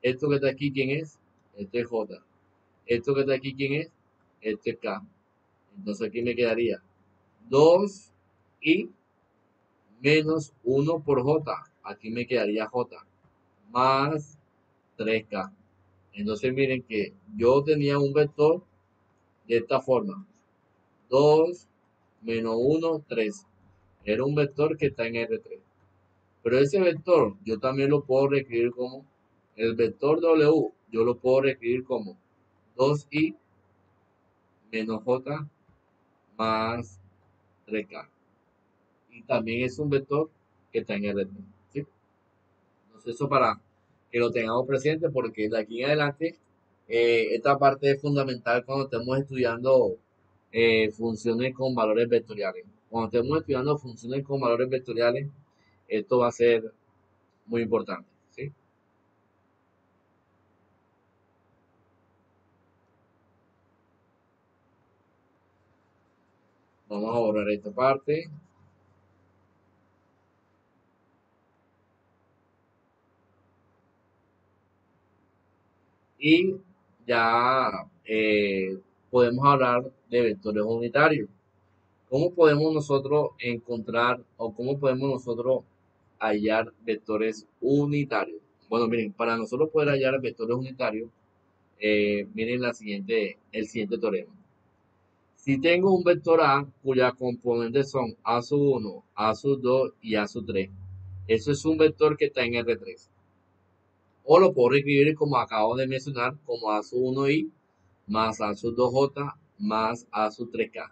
Esto que está aquí, ¿quién es? Este es J. Esto que está aquí, ¿quién es? Este es K. Entonces aquí me quedaría 2 y menos 1 por J. Aquí me quedaría J. Más 3K. Entonces miren que yo tenía un vector de esta forma. 2 menos 1, 3. Era un vector que está en R3. Pero ese vector yo también lo puedo reescribir como el vector W. Yo lo puedo reescribir como 2i menos j más 3k. Y también es un vector que está en R3. ¿Sí? Entonces eso para que lo tengamos presente porque de aquí en adelante esta parte es fundamental cuando estemos estudiando funciones con valores vectoriales. Cuando estemos estudiando funciones con valores vectoriales, esto va a ser muy importante. ¿Sí? Vamos a borrar esta parte. Y ya podemos hablar de vectores unitarios. ¿Cómo podemos nosotros encontrar o cómo podemos nosotros hallar vectores unitarios? Bueno, miren, para nosotros poder hallar vectores unitarios, miren el siguiente teorema. Si tengo un vector A cuyas componentes son A sub 1, A sub 2 y A sub 3, eso es un vector que está en R3. O lo puedo escribir como acabo de mencionar, como A sub 1i más A sub 2j más A sub 3k.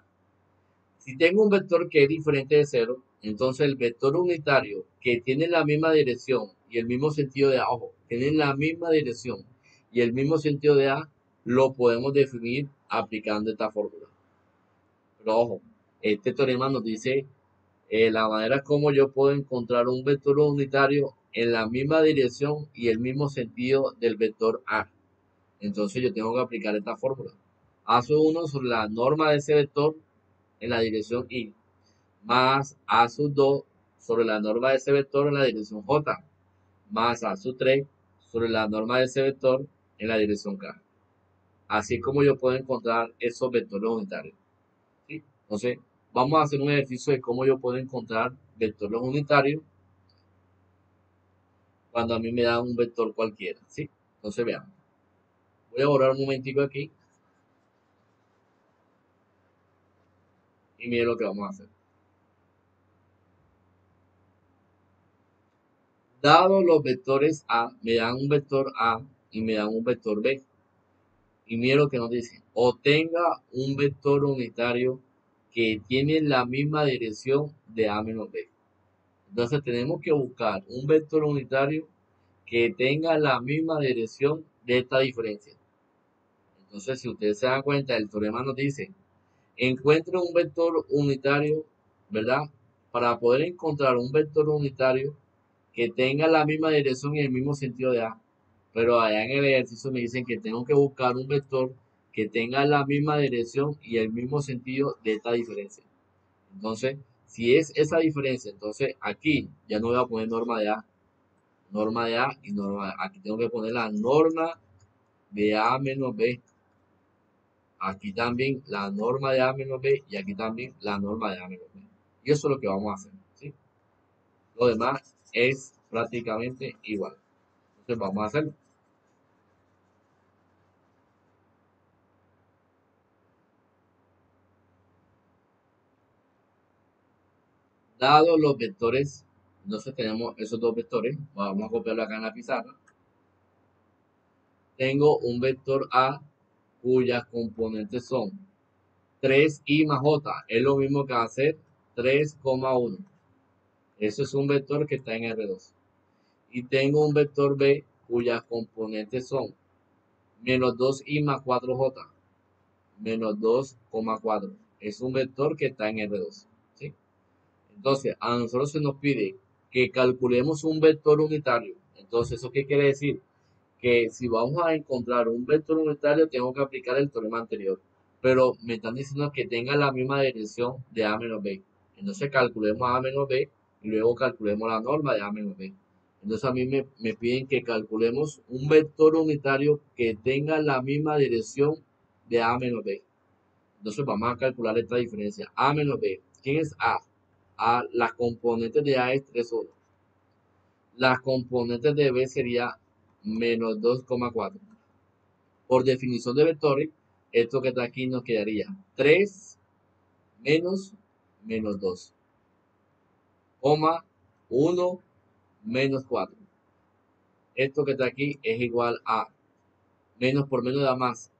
Si tengo un vector que es diferente de cero, entonces el vector unitario que tiene la misma dirección y el mismo sentido de A, ojo, tiene la misma dirección y el mismo sentido de A, lo podemos definir aplicando esta fórmula. Pero ojo, este teorema nos dice la manera como yo puedo encontrar un vector unitario en la misma dirección y el mismo sentido del vector A. Entonces yo tengo que aplicar esta fórmula. A sub 1 sobre la norma de ese vector en la dirección Y, más A sub 2 sobre la norma de ese vector en la dirección J, más A sub 3 sobre la norma de ese vector en la dirección K. Así es como yo puedo encontrar esos vectores unitarios. ¿Sí? Entonces, vamos a hacer un ejercicio de cómo yo puedo encontrar vectores unitarios cuando a mí me da un vector cualquiera. ¿Sí? Entonces, veamos. Voy a borrar un momentico aquí y miren lo que vamos a hacer. Dado los vectores A, me dan un vector A y me dan un vector B. Y mira lo que nos dice. Obtenga un vector unitario que tiene la misma dirección de A menos B. Entonces tenemos que buscar un vector unitario que tenga la misma dirección de esta diferencia. Entonces, si ustedes se dan cuenta, el teorema nos dice, encuentre un vector unitario, ¿verdad? Para poder encontrar un vector unitario que tenga la misma dirección y el mismo sentido de A. Pero allá en el ejercicio me dicen que tengo que buscar un vector que tenga la misma dirección y el mismo sentido de esta diferencia. Entonces, si es esa diferencia, entonces aquí ya no voy a poner norma de A y norma de A. Aquí tengo que poner la norma de A menos B. Aquí también la norma de A menos B y aquí también la norma de A menos B. Y eso es lo que vamos a hacer. ¿Sí? Lo demás es prácticamente igual. Entonces vamos a hacerlo. Dado los vectores, entonces tenemos esos dos vectores. Vamos a copiarlo acá en la pizarra. Tengo un vector A cuyas componentes son 3i más j. Es lo mismo que hacer 3,1. Eso es un vector que está en R2. Y tengo un vector B cuyas componentes son menos 2i más 4j. Menos 2,4. Es un vector que está en R2. ¿Sí? Entonces, a nosotros se nos pide que calculemos un vector unitario. Entonces, ¿eso qué quiere decir? Que si vamos a encontrar un vector unitario, tengo que aplicar el teorema anterior. Pero me están diciendo que tenga la misma dirección de A menos B. Entonces, calculemos A menos B y luego calculemos la norma de A menos B. Entonces a mí me piden que calculemos un vector unitario que tenga la misma dirección de A menos B. Entonces vamos a calcular esta diferencia. A menos B. ¿Quién es A? A, las componentes de A es 3,1. Las componentes de B sería menos 2,4. Por definición de vectores, esto que está aquí nos quedaría 3 menos menos 2, 1 menos 4. Esto que está aquí es igual a menos por menos da más.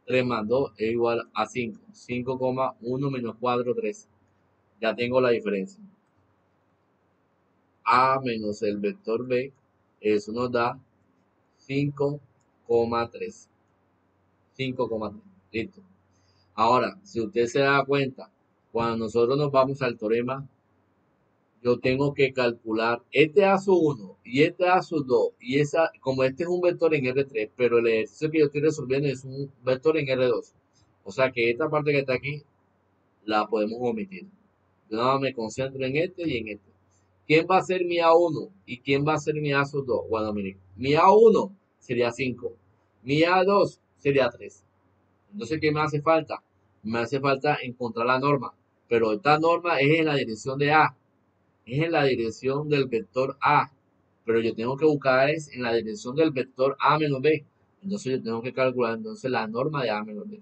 3 más 2 es igual a 5. 5,1 menos 4, 3. Ya tengo la diferencia. A menos el vector B, eso nos da 5,3. 5,3. Listo. Ahora, si usted se da cuenta, cuando nosotros nos vamos al teorema, yo tengo que calcular este A sub 1 y este A sub 2. Y esa, como este es un vector en R3, pero el ejercicio que yo estoy resolviendo es un vector en R2. O sea que esta parte que está aquí la podemos omitir. Yo nada más me concentro en este y en este. ¿Quién va a ser mi A1 y quién va a ser mi A sub 2? Bueno, miren, mi A1 sería 5, mi A2 sería 3. Entonces, ¿qué me hace falta? Me hace falta encontrar la norma, pero esta norma es en la dirección de A, es en la dirección del vector A, pero yo tengo que buscar es en la dirección del vector A menos B. Entonces yo tengo que calcular entonces la norma de A menos B.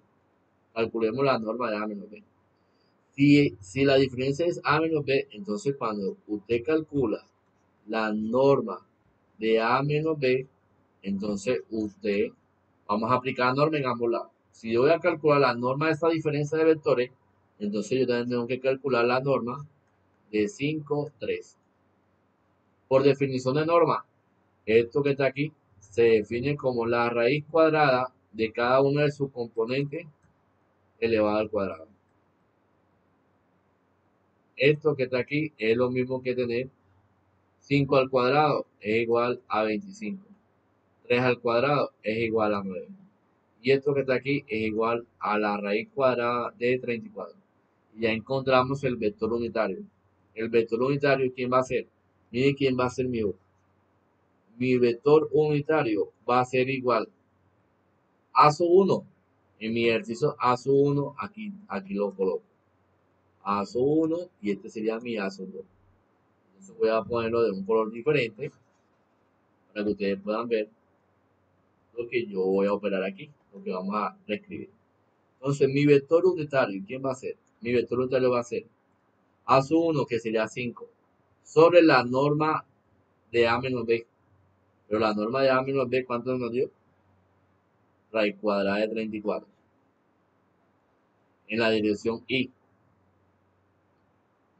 Calculemos la norma de A menos B. Si la diferencia es A menos B, entonces cuando usted calcula la norma de A menos B, entonces usted, vamos a aplicar la norma en ambos lados. Si yo voy a calcular la norma de esta diferencia de vectores, entonces yo también tengo que calcular la norma de 5, 3. Por definición de norma, esto que está aquí se define como la raíz cuadrada de cada uno de sus componentes elevado al cuadrado. Esto que está aquí es lo mismo que tener 5 al cuadrado es igual a 25. 3 al cuadrado es igual a 9. Y esto que está aquí es igual a la raíz cuadrada de 34. Y ya encontramos el vector unitario. El vector unitario, ¿quién va a ser? Miren quién va a ser mi U. Mi vector unitario va a ser igual a sub 1. En mi ejercicio A sub 1, aquí lo coloco. A sub 1 y este sería mi A sub 2. Entonces voy a ponerlo de un color diferente para que ustedes puedan ver lo que yo voy a operar aquí, lo que vamos a reescribir. Entonces, mi vector unitario, ¿quién va a ser? Mi vector unitario va a ser A sub 1, que sería 5, sobre la norma de A menos B. Pero la norma de A menos B, ¿cuánto nos dio? Raíz cuadrada de 34. En la dirección I.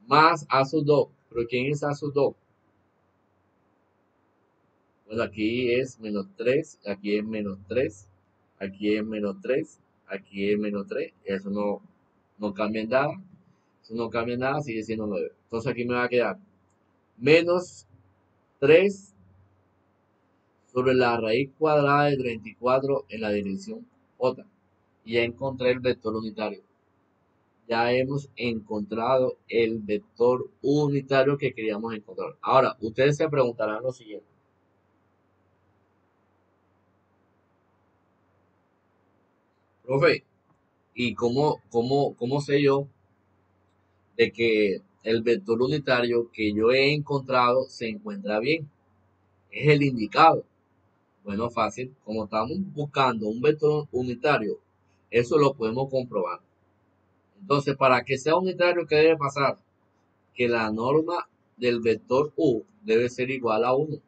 Más A sub 2. ¿Pero quién es A sub 2? Bueno, aquí es menos 3, aquí es menos 3, aquí es menos 3, aquí es menos 3. Eso no cambia en nada. Eso no cambia en nada, sigue siendo 9. Entonces aquí me va a quedar menos 3 sobre la raíz cuadrada de 34 en la dirección J. Y ya encontré el vector unitario. Ya hemos encontrado el vector unitario que queríamos encontrar. Ahora, ustedes se preguntarán lo siguiente. Profe, ¿y cómo sé yo de que el vector unitario que yo he encontrado se encuentra bien? Es el indicado. Bueno, fácil. Como estamos buscando un vector unitario, eso lo podemos comprobar. Entonces, para que sea unitario, ¿qué debe pasar? Que la norma del vector U debe ser igual a 1.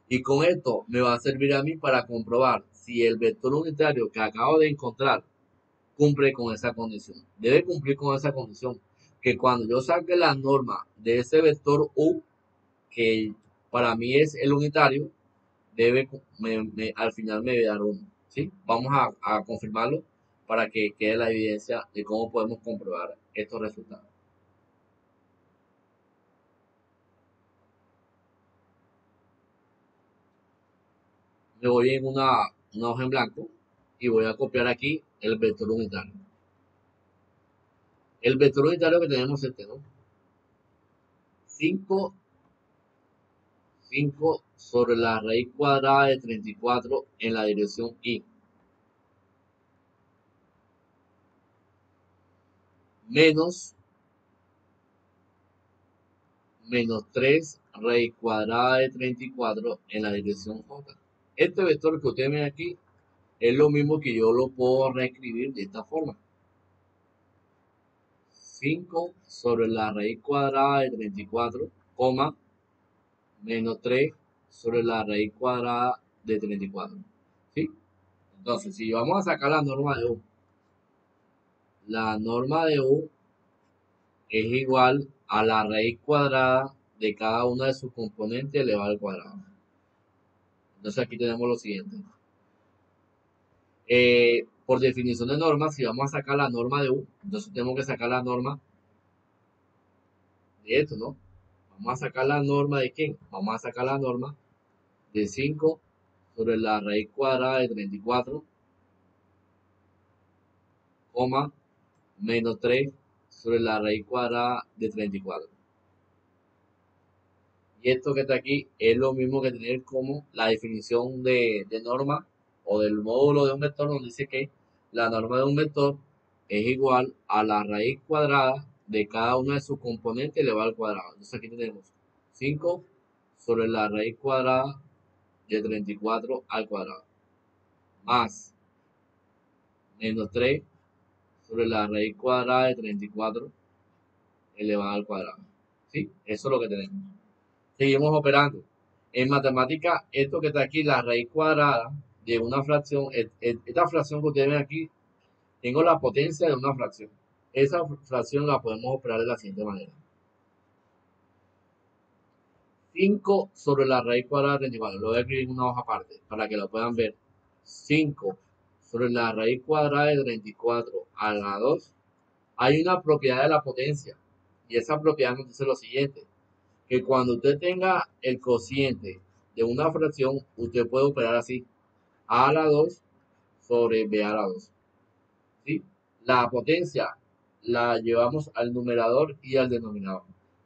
Y con esto me va a servir a mí para comprobar si el vector unitario que acabo de encontrar cumple con esa condición. Debe cumplir con esa condición. Que cuando yo saque la norma de ese vector U, que para mí es el unitario, al final me debe dar 1. ¿Sí? Vamos a confirmarlo para que quede la evidencia de cómo podemos comprobar estos resultados. Me voy en una hoja en blanco y voy a copiar aquí el vector unitario. El vector unitario que tenemos es este, ¿no? 5, 5 sobre la raíz cuadrada de 34 en la dirección y. Menos 3 raíz cuadrada de 34 en la dirección j. Este vector que ustedes ven aquí es lo mismo que yo lo puedo reescribir de esta forma. 5 sobre la raíz cuadrada de 34, menos 3 sobre la raíz cuadrada de 34. ¿Sí? Entonces, si vamos a sacar la norma de U, la norma de U es igual a la raíz cuadrada de cada una de sus componentes elevado al cuadrado. Entonces aquí tenemos lo siguiente. Por definición de norma, si vamos a sacar la norma de U, entonces tenemos que sacar la norma de esto, ¿no? Vamos a sacar la norma de quién? Vamos a sacar la norma de 5 sobre la raíz cuadrada de 34, menos 3 sobre la raíz cuadrada de 34. Y esto que está aquí es lo mismo que tener como la definición de norma o del módulo de un vector, donde dice que la norma de un vector es igual a la raíz cuadrada de cada uno de sus componentes elevado al cuadrado. Entonces aquí tenemos 5 sobre la raíz cuadrada de 34 al cuadrado, más menos 3 sobre la raíz cuadrada de 34 elevado al cuadrado. ¿Sí? Eso es lo que tenemos. Seguimos operando. En matemática, esto que está aquí, la raíz cuadrada de una fracción, esta fracción que ustedes ven aquí, tengo la potencia de una fracción. Esa fracción la podemos operar de la siguiente manera. 5 sobre la raíz cuadrada de 34. Lo voy a escribir en una hoja aparte para que lo puedan ver. 5 sobre la raíz cuadrada de 34 a la 2. Hay una propiedad de la potencia. Y esa propiedad nos dice lo siguiente. Que cuando usted tenga el cociente de una fracción, usted puede operar así. A a la 2 sobre B a la 2. ¿Sí? La potencia la llevamos al numerador y al denominador.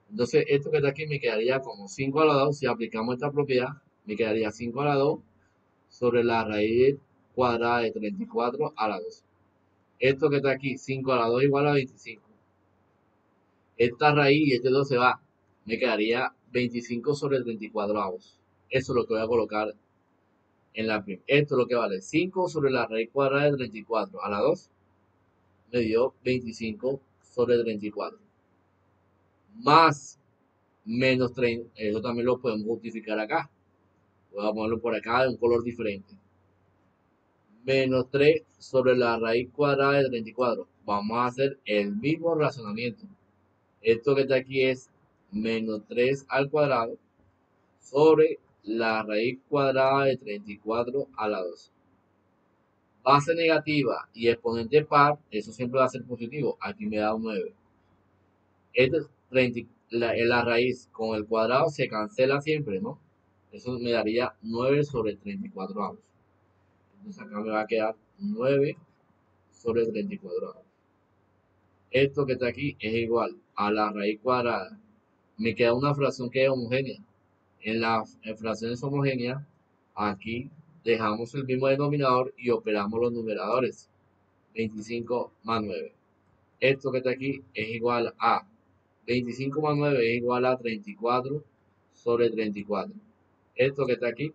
Entonces, esto que está aquí me quedaría como 5 a la 2. Si aplicamos esta propiedad, me quedaría 5 a la 2 sobre la raíz cuadrada de 34 a la 2. Esto que está aquí, 5 a la 2 igual a 25. Esta raíz y este 2 se va. Me quedaría 25 sobre 34 avos. Eso es lo que voy a colocar en la primera. Esto es lo que vale 5 sobre la raíz cuadrada de 34 a la 2. Me dio 25 sobre 34. Más menos 30. Eso también lo podemos justificar acá. Voy a ponerlo por acá de un color diferente. Menos 3 sobre la raíz cuadrada de 34. Vamos a hacer el mismo razonamiento. Esto que está aquí es menos 3 al cuadrado sobre la raíz cuadrada de 34 a la 2. Base negativa y exponente par, eso siempre va a ser positivo. Aquí me da un 9. Este es 30, la raíz con el cuadrado se cancela siempre, ¿no? Eso me daría 9 sobre 34 avos. Entonces acá me va a quedar 9 sobre 34 avos. Esto que está aquí es igual a la raíz cuadrada. Me queda una fracción que es homogénea. En las fracciones homogéneas, aquí dejamos el mismo denominador y operamos los numeradores. 25 más 9. Esto que está aquí es igual a 25 más 9 es igual a 34 sobre 34. Esto que está aquí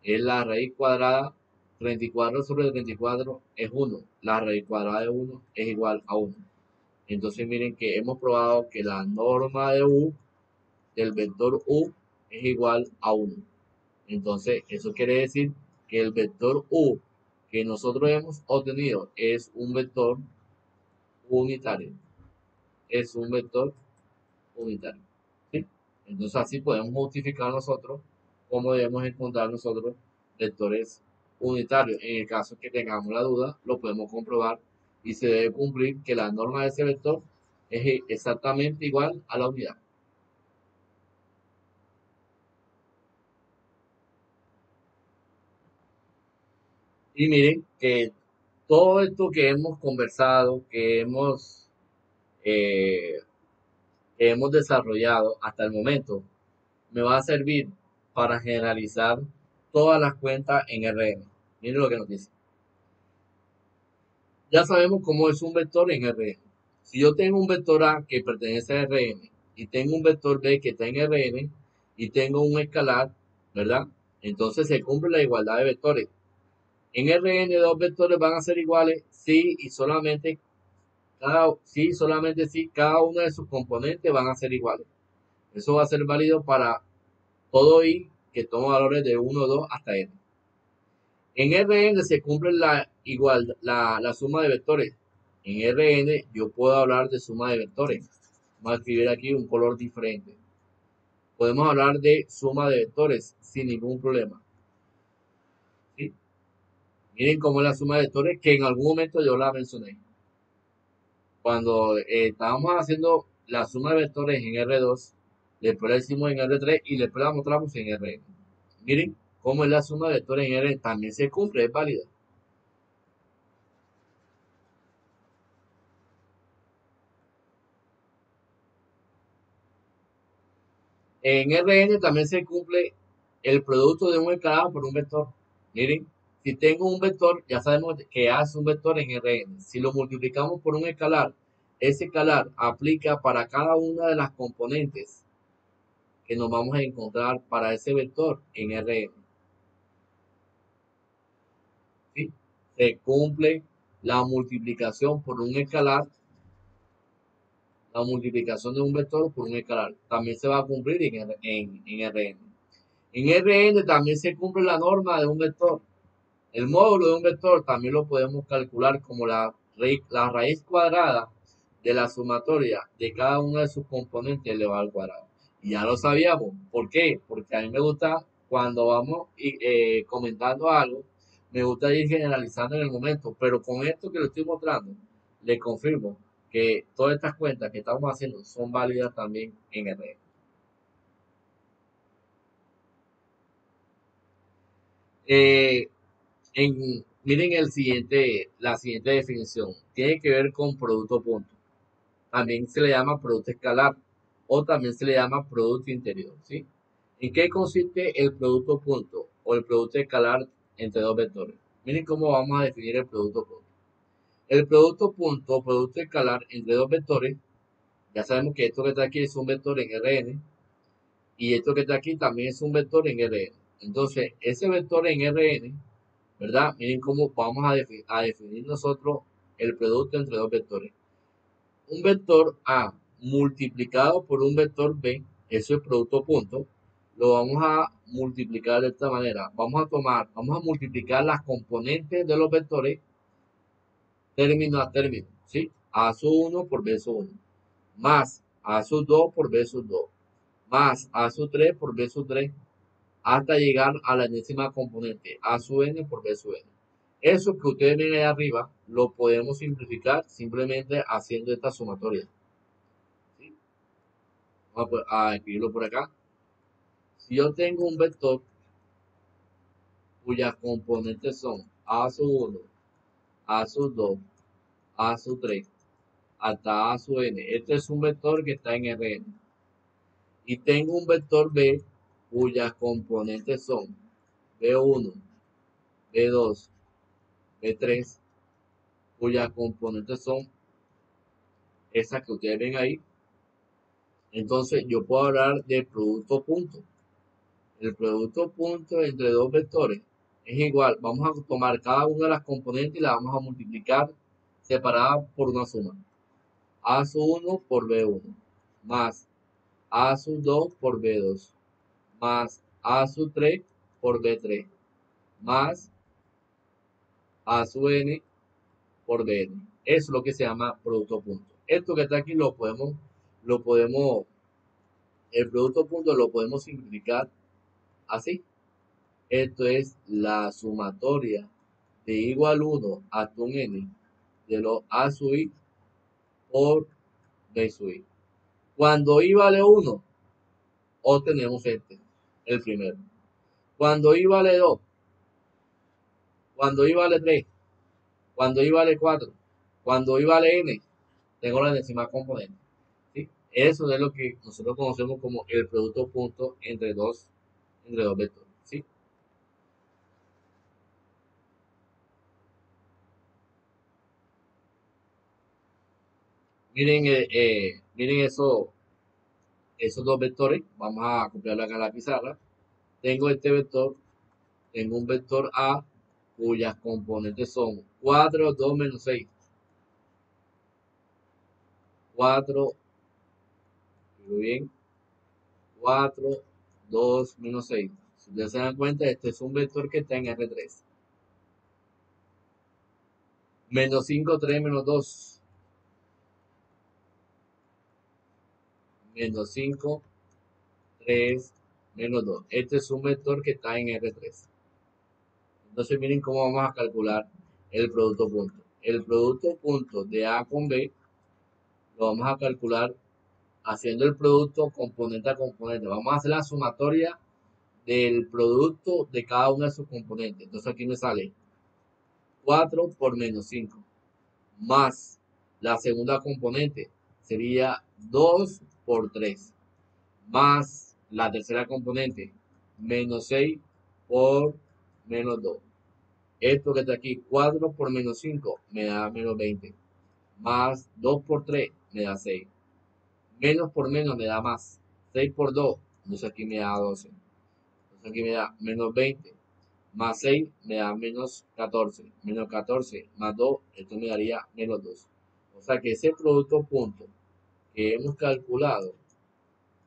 es la raíz cuadrada. 34 sobre 34 es 1. La raíz cuadrada de 1 es igual a 1. Entonces miren que hemos probado que la norma de U del vector U es igual a 1. Entonces eso quiere decir que el vector U que nosotros hemos obtenido es un vector unitario. Es un vector unitario. ¿Sí? Entonces así podemos justificar nosotros cómo debemos encontrar nosotros vectores unitarios. En el caso que tengamos la duda, lo podemos comprobar y se debe cumplir que la norma de ese vector es exactamente igual a la unidad. Y miren que todo esto que hemos conversado, eh, que hemos desarrollado hasta el momento, me va a servir para generalizar todas las cuentas en Rn. Miren lo que nos dice. Ya sabemos cómo es un vector en Rn. Si yo tengo un vector A que pertenece a Rn y tengo un vector B que está en Rn y tengo un escalar, ¿verdad? Entonces se cumple la igualdad de vectores. En Rn dos vectores van a ser iguales si y solamente si cada uno de sus componentes van a ser iguales. Eso va a ser válido para todo i que toma valores de 1, 2 hasta n. En Rn se cumple la suma de vectores. En Rn yo puedo hablar de suma de vectores. Vamos a escribir aquí un color diferente. Podemos hablar de suma de vectores sin ningún problema. ¿Sí? Miren cómo es la suma de vectores, que en algún momento yo la mencioné. Cuando estábamos haciendo la suma de vectores en R2, después la hicimos en R3 y después la mostramos en Rn. Miren cómo es la suma de vectores en R, también se cumple, es válida. En Rn también se cumple el producto de un escalar por un vector. Miren, si tengo un vector, ya sabemos que A es un vector en Rn. Si lo multiplicamos por un escalar, ese escalar aplica para cada una de las componentes que nos vamos a encontrar para ese vector en Rn. ¿Sí? Se cumple la multiplicación por un escalar, la multiplicación de un vector por un escalar. También se va a cumplir en Rn. En Rn también se cumple la norma de un vector. El módulo de un vector también lo podemos calcular como la raíz cuadrada de la sumatoria de cada uno de sus componentes elevado al cuadrado. Y ya lo sabíamos. ¿Por qué? Porque a mí me gusta, cuando vamos comentando algo, me gusta ir generalizando en el momento. Pero con esto que le estoy mostrando, le confirmo que todas estas cuentas que estamos haciendo son válidas también en R. Eh, miren la siguiente definición. Tiene que ver con producto punto. También se le llama producto escalar o también se le llama producto interior. ¿Sí? ¿En qué consiste el producto punto o el producto escalar entre dos vectores? Miren cómo vamos a definir el producto punto. El producto punto o producto escalar entre dos vectores, ya sabemos que esto que está aquí es un vector en Rn y esto que está aquí también es un vector en Rn. Entonces, ese vector en Rn, ¿verdad? Miren cómo vamos a definir nosotros el producto entre dos vectores. Un vector A multiplicado por un vector B, eso es producto punto, lo vamos a multiplicar de esta manera. Vamos a multiplicar las componentes de los vectores término a término, ¿sí? A sub 1 por B sub 1, más A sub 2 por B sub 2, más A sub 3 por B sub 3, hasta llegar a la enésima componente, A sub n por B sub n. Eso que ustedes ven ahí arriba, lo podemos simplificar simplemente haciendo esta sumatoria. ¿Sí? Vamos a escribirlo por acá. Si yo tengo un vector cuyas componentes son A sub 1, A sub 2, A sub 3, hasta A sub n. Este es un vector que está en Rn. Y tengo un vector B cuyas componentes son B1, B2, B3, cuyas componentes son esas que ustedes ven ahí. Entonces yo puedo hablar de producto punto. El producto punto entre dos vectores es igual. Vamos a tomar cada una de las componentes y la vamos a multiplicar separada por una suma. A sub 1 por B1 más A sub 2 por B2 más A sub 3 por B3 más A sub n por Bn. Eso es lo que se llama producto punto. Esto que está aquí lo podemos, el producto punto lo podemos simplificar así. Esto es la sumatoria de igual 1 hasta un n de los A sub i por B sub i. Cuando i vale 1, obtenemos este, el primero. Cuando i vale 2, cuando i vale 3, cuando i vale 4, cuando i vale n, tengo la décima componente. ¿Sí? Eso es lo que nosotros conocemos como el producto punto entre dos entre dos vectores, ¿sí? Miren esos dos vectores. Vamos a copiarlo acá en la pizarra. Tengo este vector, tengo un vector A cuyas componentes son 4, 2, menos 6. 4, muy bien, 4, 2, menos 6. Si ustedes se dan cuenta, este es un vector que está en R3. Menos 5, 3, menos 2. Menos 5, 3, menos 2. Este es un vector que está en R3. Entonces miren cómo vamos a calcular el producto punto. El producto punto de A con B lo vamos a calcular haciendo el producto componente a componente. Vamos a hacer la sumatoria del producto de cada una de sus componentes. Entonces aquí me sale 4 por menos 5 más la segunda componente sería 2 por 3 más la tercera componente menos 6 por menos 2. Esto que está aquí, 4 por menos 5 me da menos 20 más 2 por 3 me da 6. Menos por menos me da más. 6 por 2, entonces aquí me da 12. Entonces aquí me da menos 20 más 6 me da menos 14. Menos 14 más 2, esto me daría menos 2. O sea que ese producto punto que hemos calculado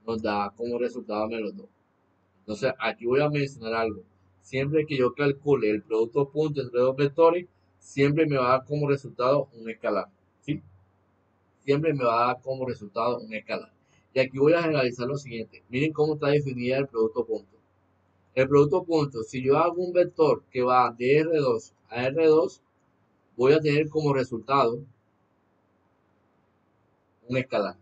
nos da como resultado menos 2. Entonces aquí voy a mencionar algo. Siempre que yo calcule el producto punto entre dos vectores, siempre me va a dar como resultado un escalar. ¿Sí? Siempre me va a dar como resultado un escalar. Y aquí voy a generalizar lo siguiente. Miren cómo está definida el producto punto. El producto punto, si yo hago un vector que va de R2 a R2, voy a tener como resultado un escalar.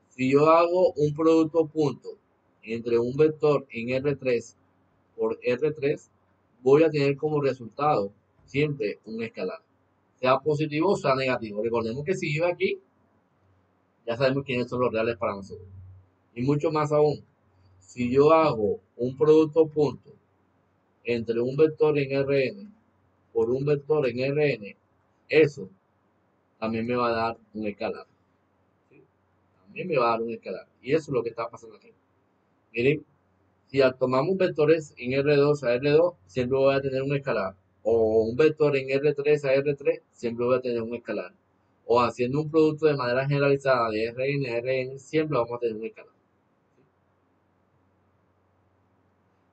Si yo hago un producto punto entre un vector en R3 por R3, voy a tener como resultado siempre un escalar. Sea positivo o sea negativo. Recordemos que si yo aquí, ya sabemos quiénes son los reales para nosotros. Y mucho más aún, si yo hago un producto punto entre un vector en Rn por un vector en Rn, eso también me va a dar un escalar. ¿Sí? También me va a dar un escalar. Y eso es lo que está pasando aquí. Miren, si tomamos vectores en R2 a R2, siempre voy a tener un escalar. O un vector en R3 a R3, siempre voy a tener un escalar. O haciendo un producto de manera generalizada de Rn a Rn, siempre vamos a tener un escalar.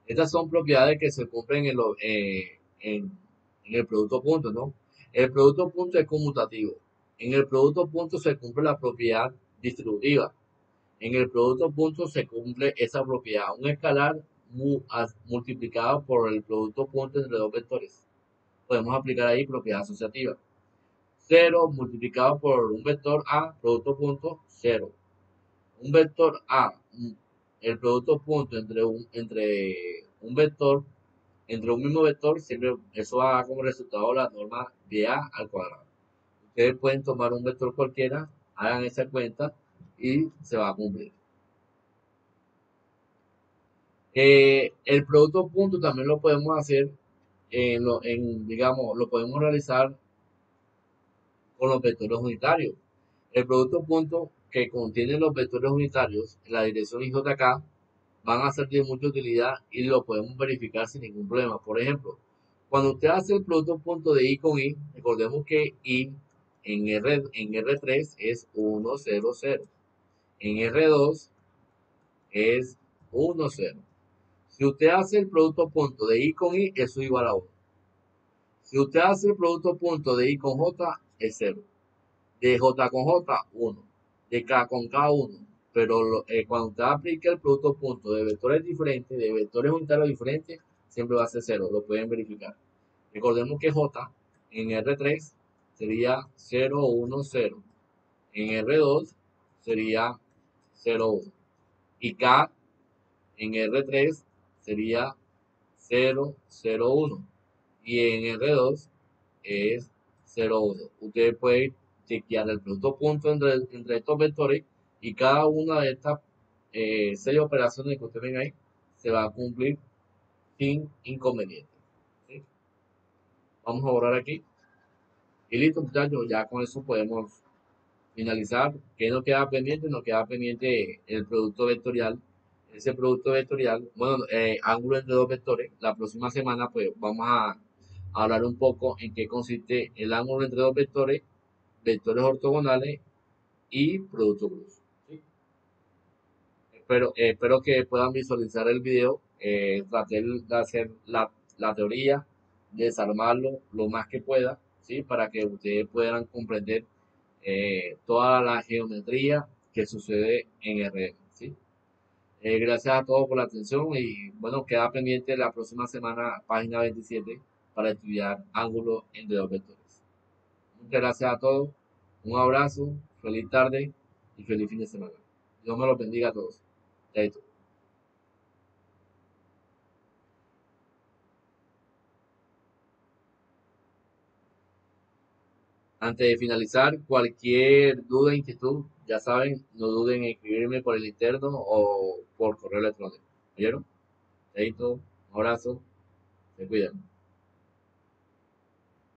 Estas son propiedades que se cumplen en el producto punto, ¿no? El producto punto es conmutativo. En el producto punto se cumple la propiedad distributiva. En el producto punto se cumple esa propiedad, un escalar multiplicado por el producto punto entre dos vectores. Podemos aplicar ahí propiedad asociativa. 0 multiplicado por un vector A, producto punto, 0. Un vector A, el producto punto entre un vector, entre un mismo vector, siempre eso va a dar como resultado la norma de A al cuadrado. Ustedes pueden tomar un vector cualquiera, hagan esa cuenta y se va a cumplir. El producto punto también lo podemos hacer, digamos, lo podemos realizar con los vectores unitarios. El producto punto que contiene los vectores unitarios en la dirección IJK van a ser de mucha utilidad y lo podemos verificar sin ningún problema. Por ejemplo, cuando usted hace el producto punto de I con I, recordemos que I en R3 es 1, 0, 0. En R2 es 1, 0. Si usted hace el producto punto de I con I, eso es igual a 1. Si usted hace el producto punto de I con J, es 0. De J con J, 1. De K con K, 1. Pero cuando usted aplica el producto punto de vectores diferentes, de vectores unitarios diferentes, siempre va a ser 0. Lo pueden verificar. Recordemos que J en R3 sería 0, 1, 0. En R2 sería 0, 1. Y K en R3 sería 0, 0, 1. Y en R2 es 0, 1. Ustedes pueden chequear el producto punto entre estos vectores y cada una de estas 6 operaciones que ustedes ven ahí se va a cumplir sin inconveniente. ¿Sí? Vamos a borrar aquí. Y listo, muchachos, ya con eso podemos finalizar. ¿Qué nos queda pendiente? Nos queda pendiente el producto vectorial. Ese producto vectorial, bueno, ángulo entre dos vectores. La próxima semana, pues vamos a hablar un poco en qué consiste el ángulo entre dos vectores, vectores ortogonales y producto cruz. ¿Sí? Espero que puedan visualizar el video. Traté de hacer la teoría, desarmarlo lo más que pueda, ¿sí? Para que ustedes puedan comprender toda la geometría que sucede en RM, ¿sí? Gracias a todos por la atención y bueno, queda pendiente la próxima semana, página 27, para estudiar ángulos entre dos vectores. Muchas gracias a todos, un abrazo, feliz tarde y feliz fin de semana. Dios me los bendiga a todos. Chaito. Antes de finalizar, cualquier duda, inquietud, ya saben, no duden en escribirme por el interno o por correo electrónico. ¿Oyeron? Chaito, un abrazo, se cuidan.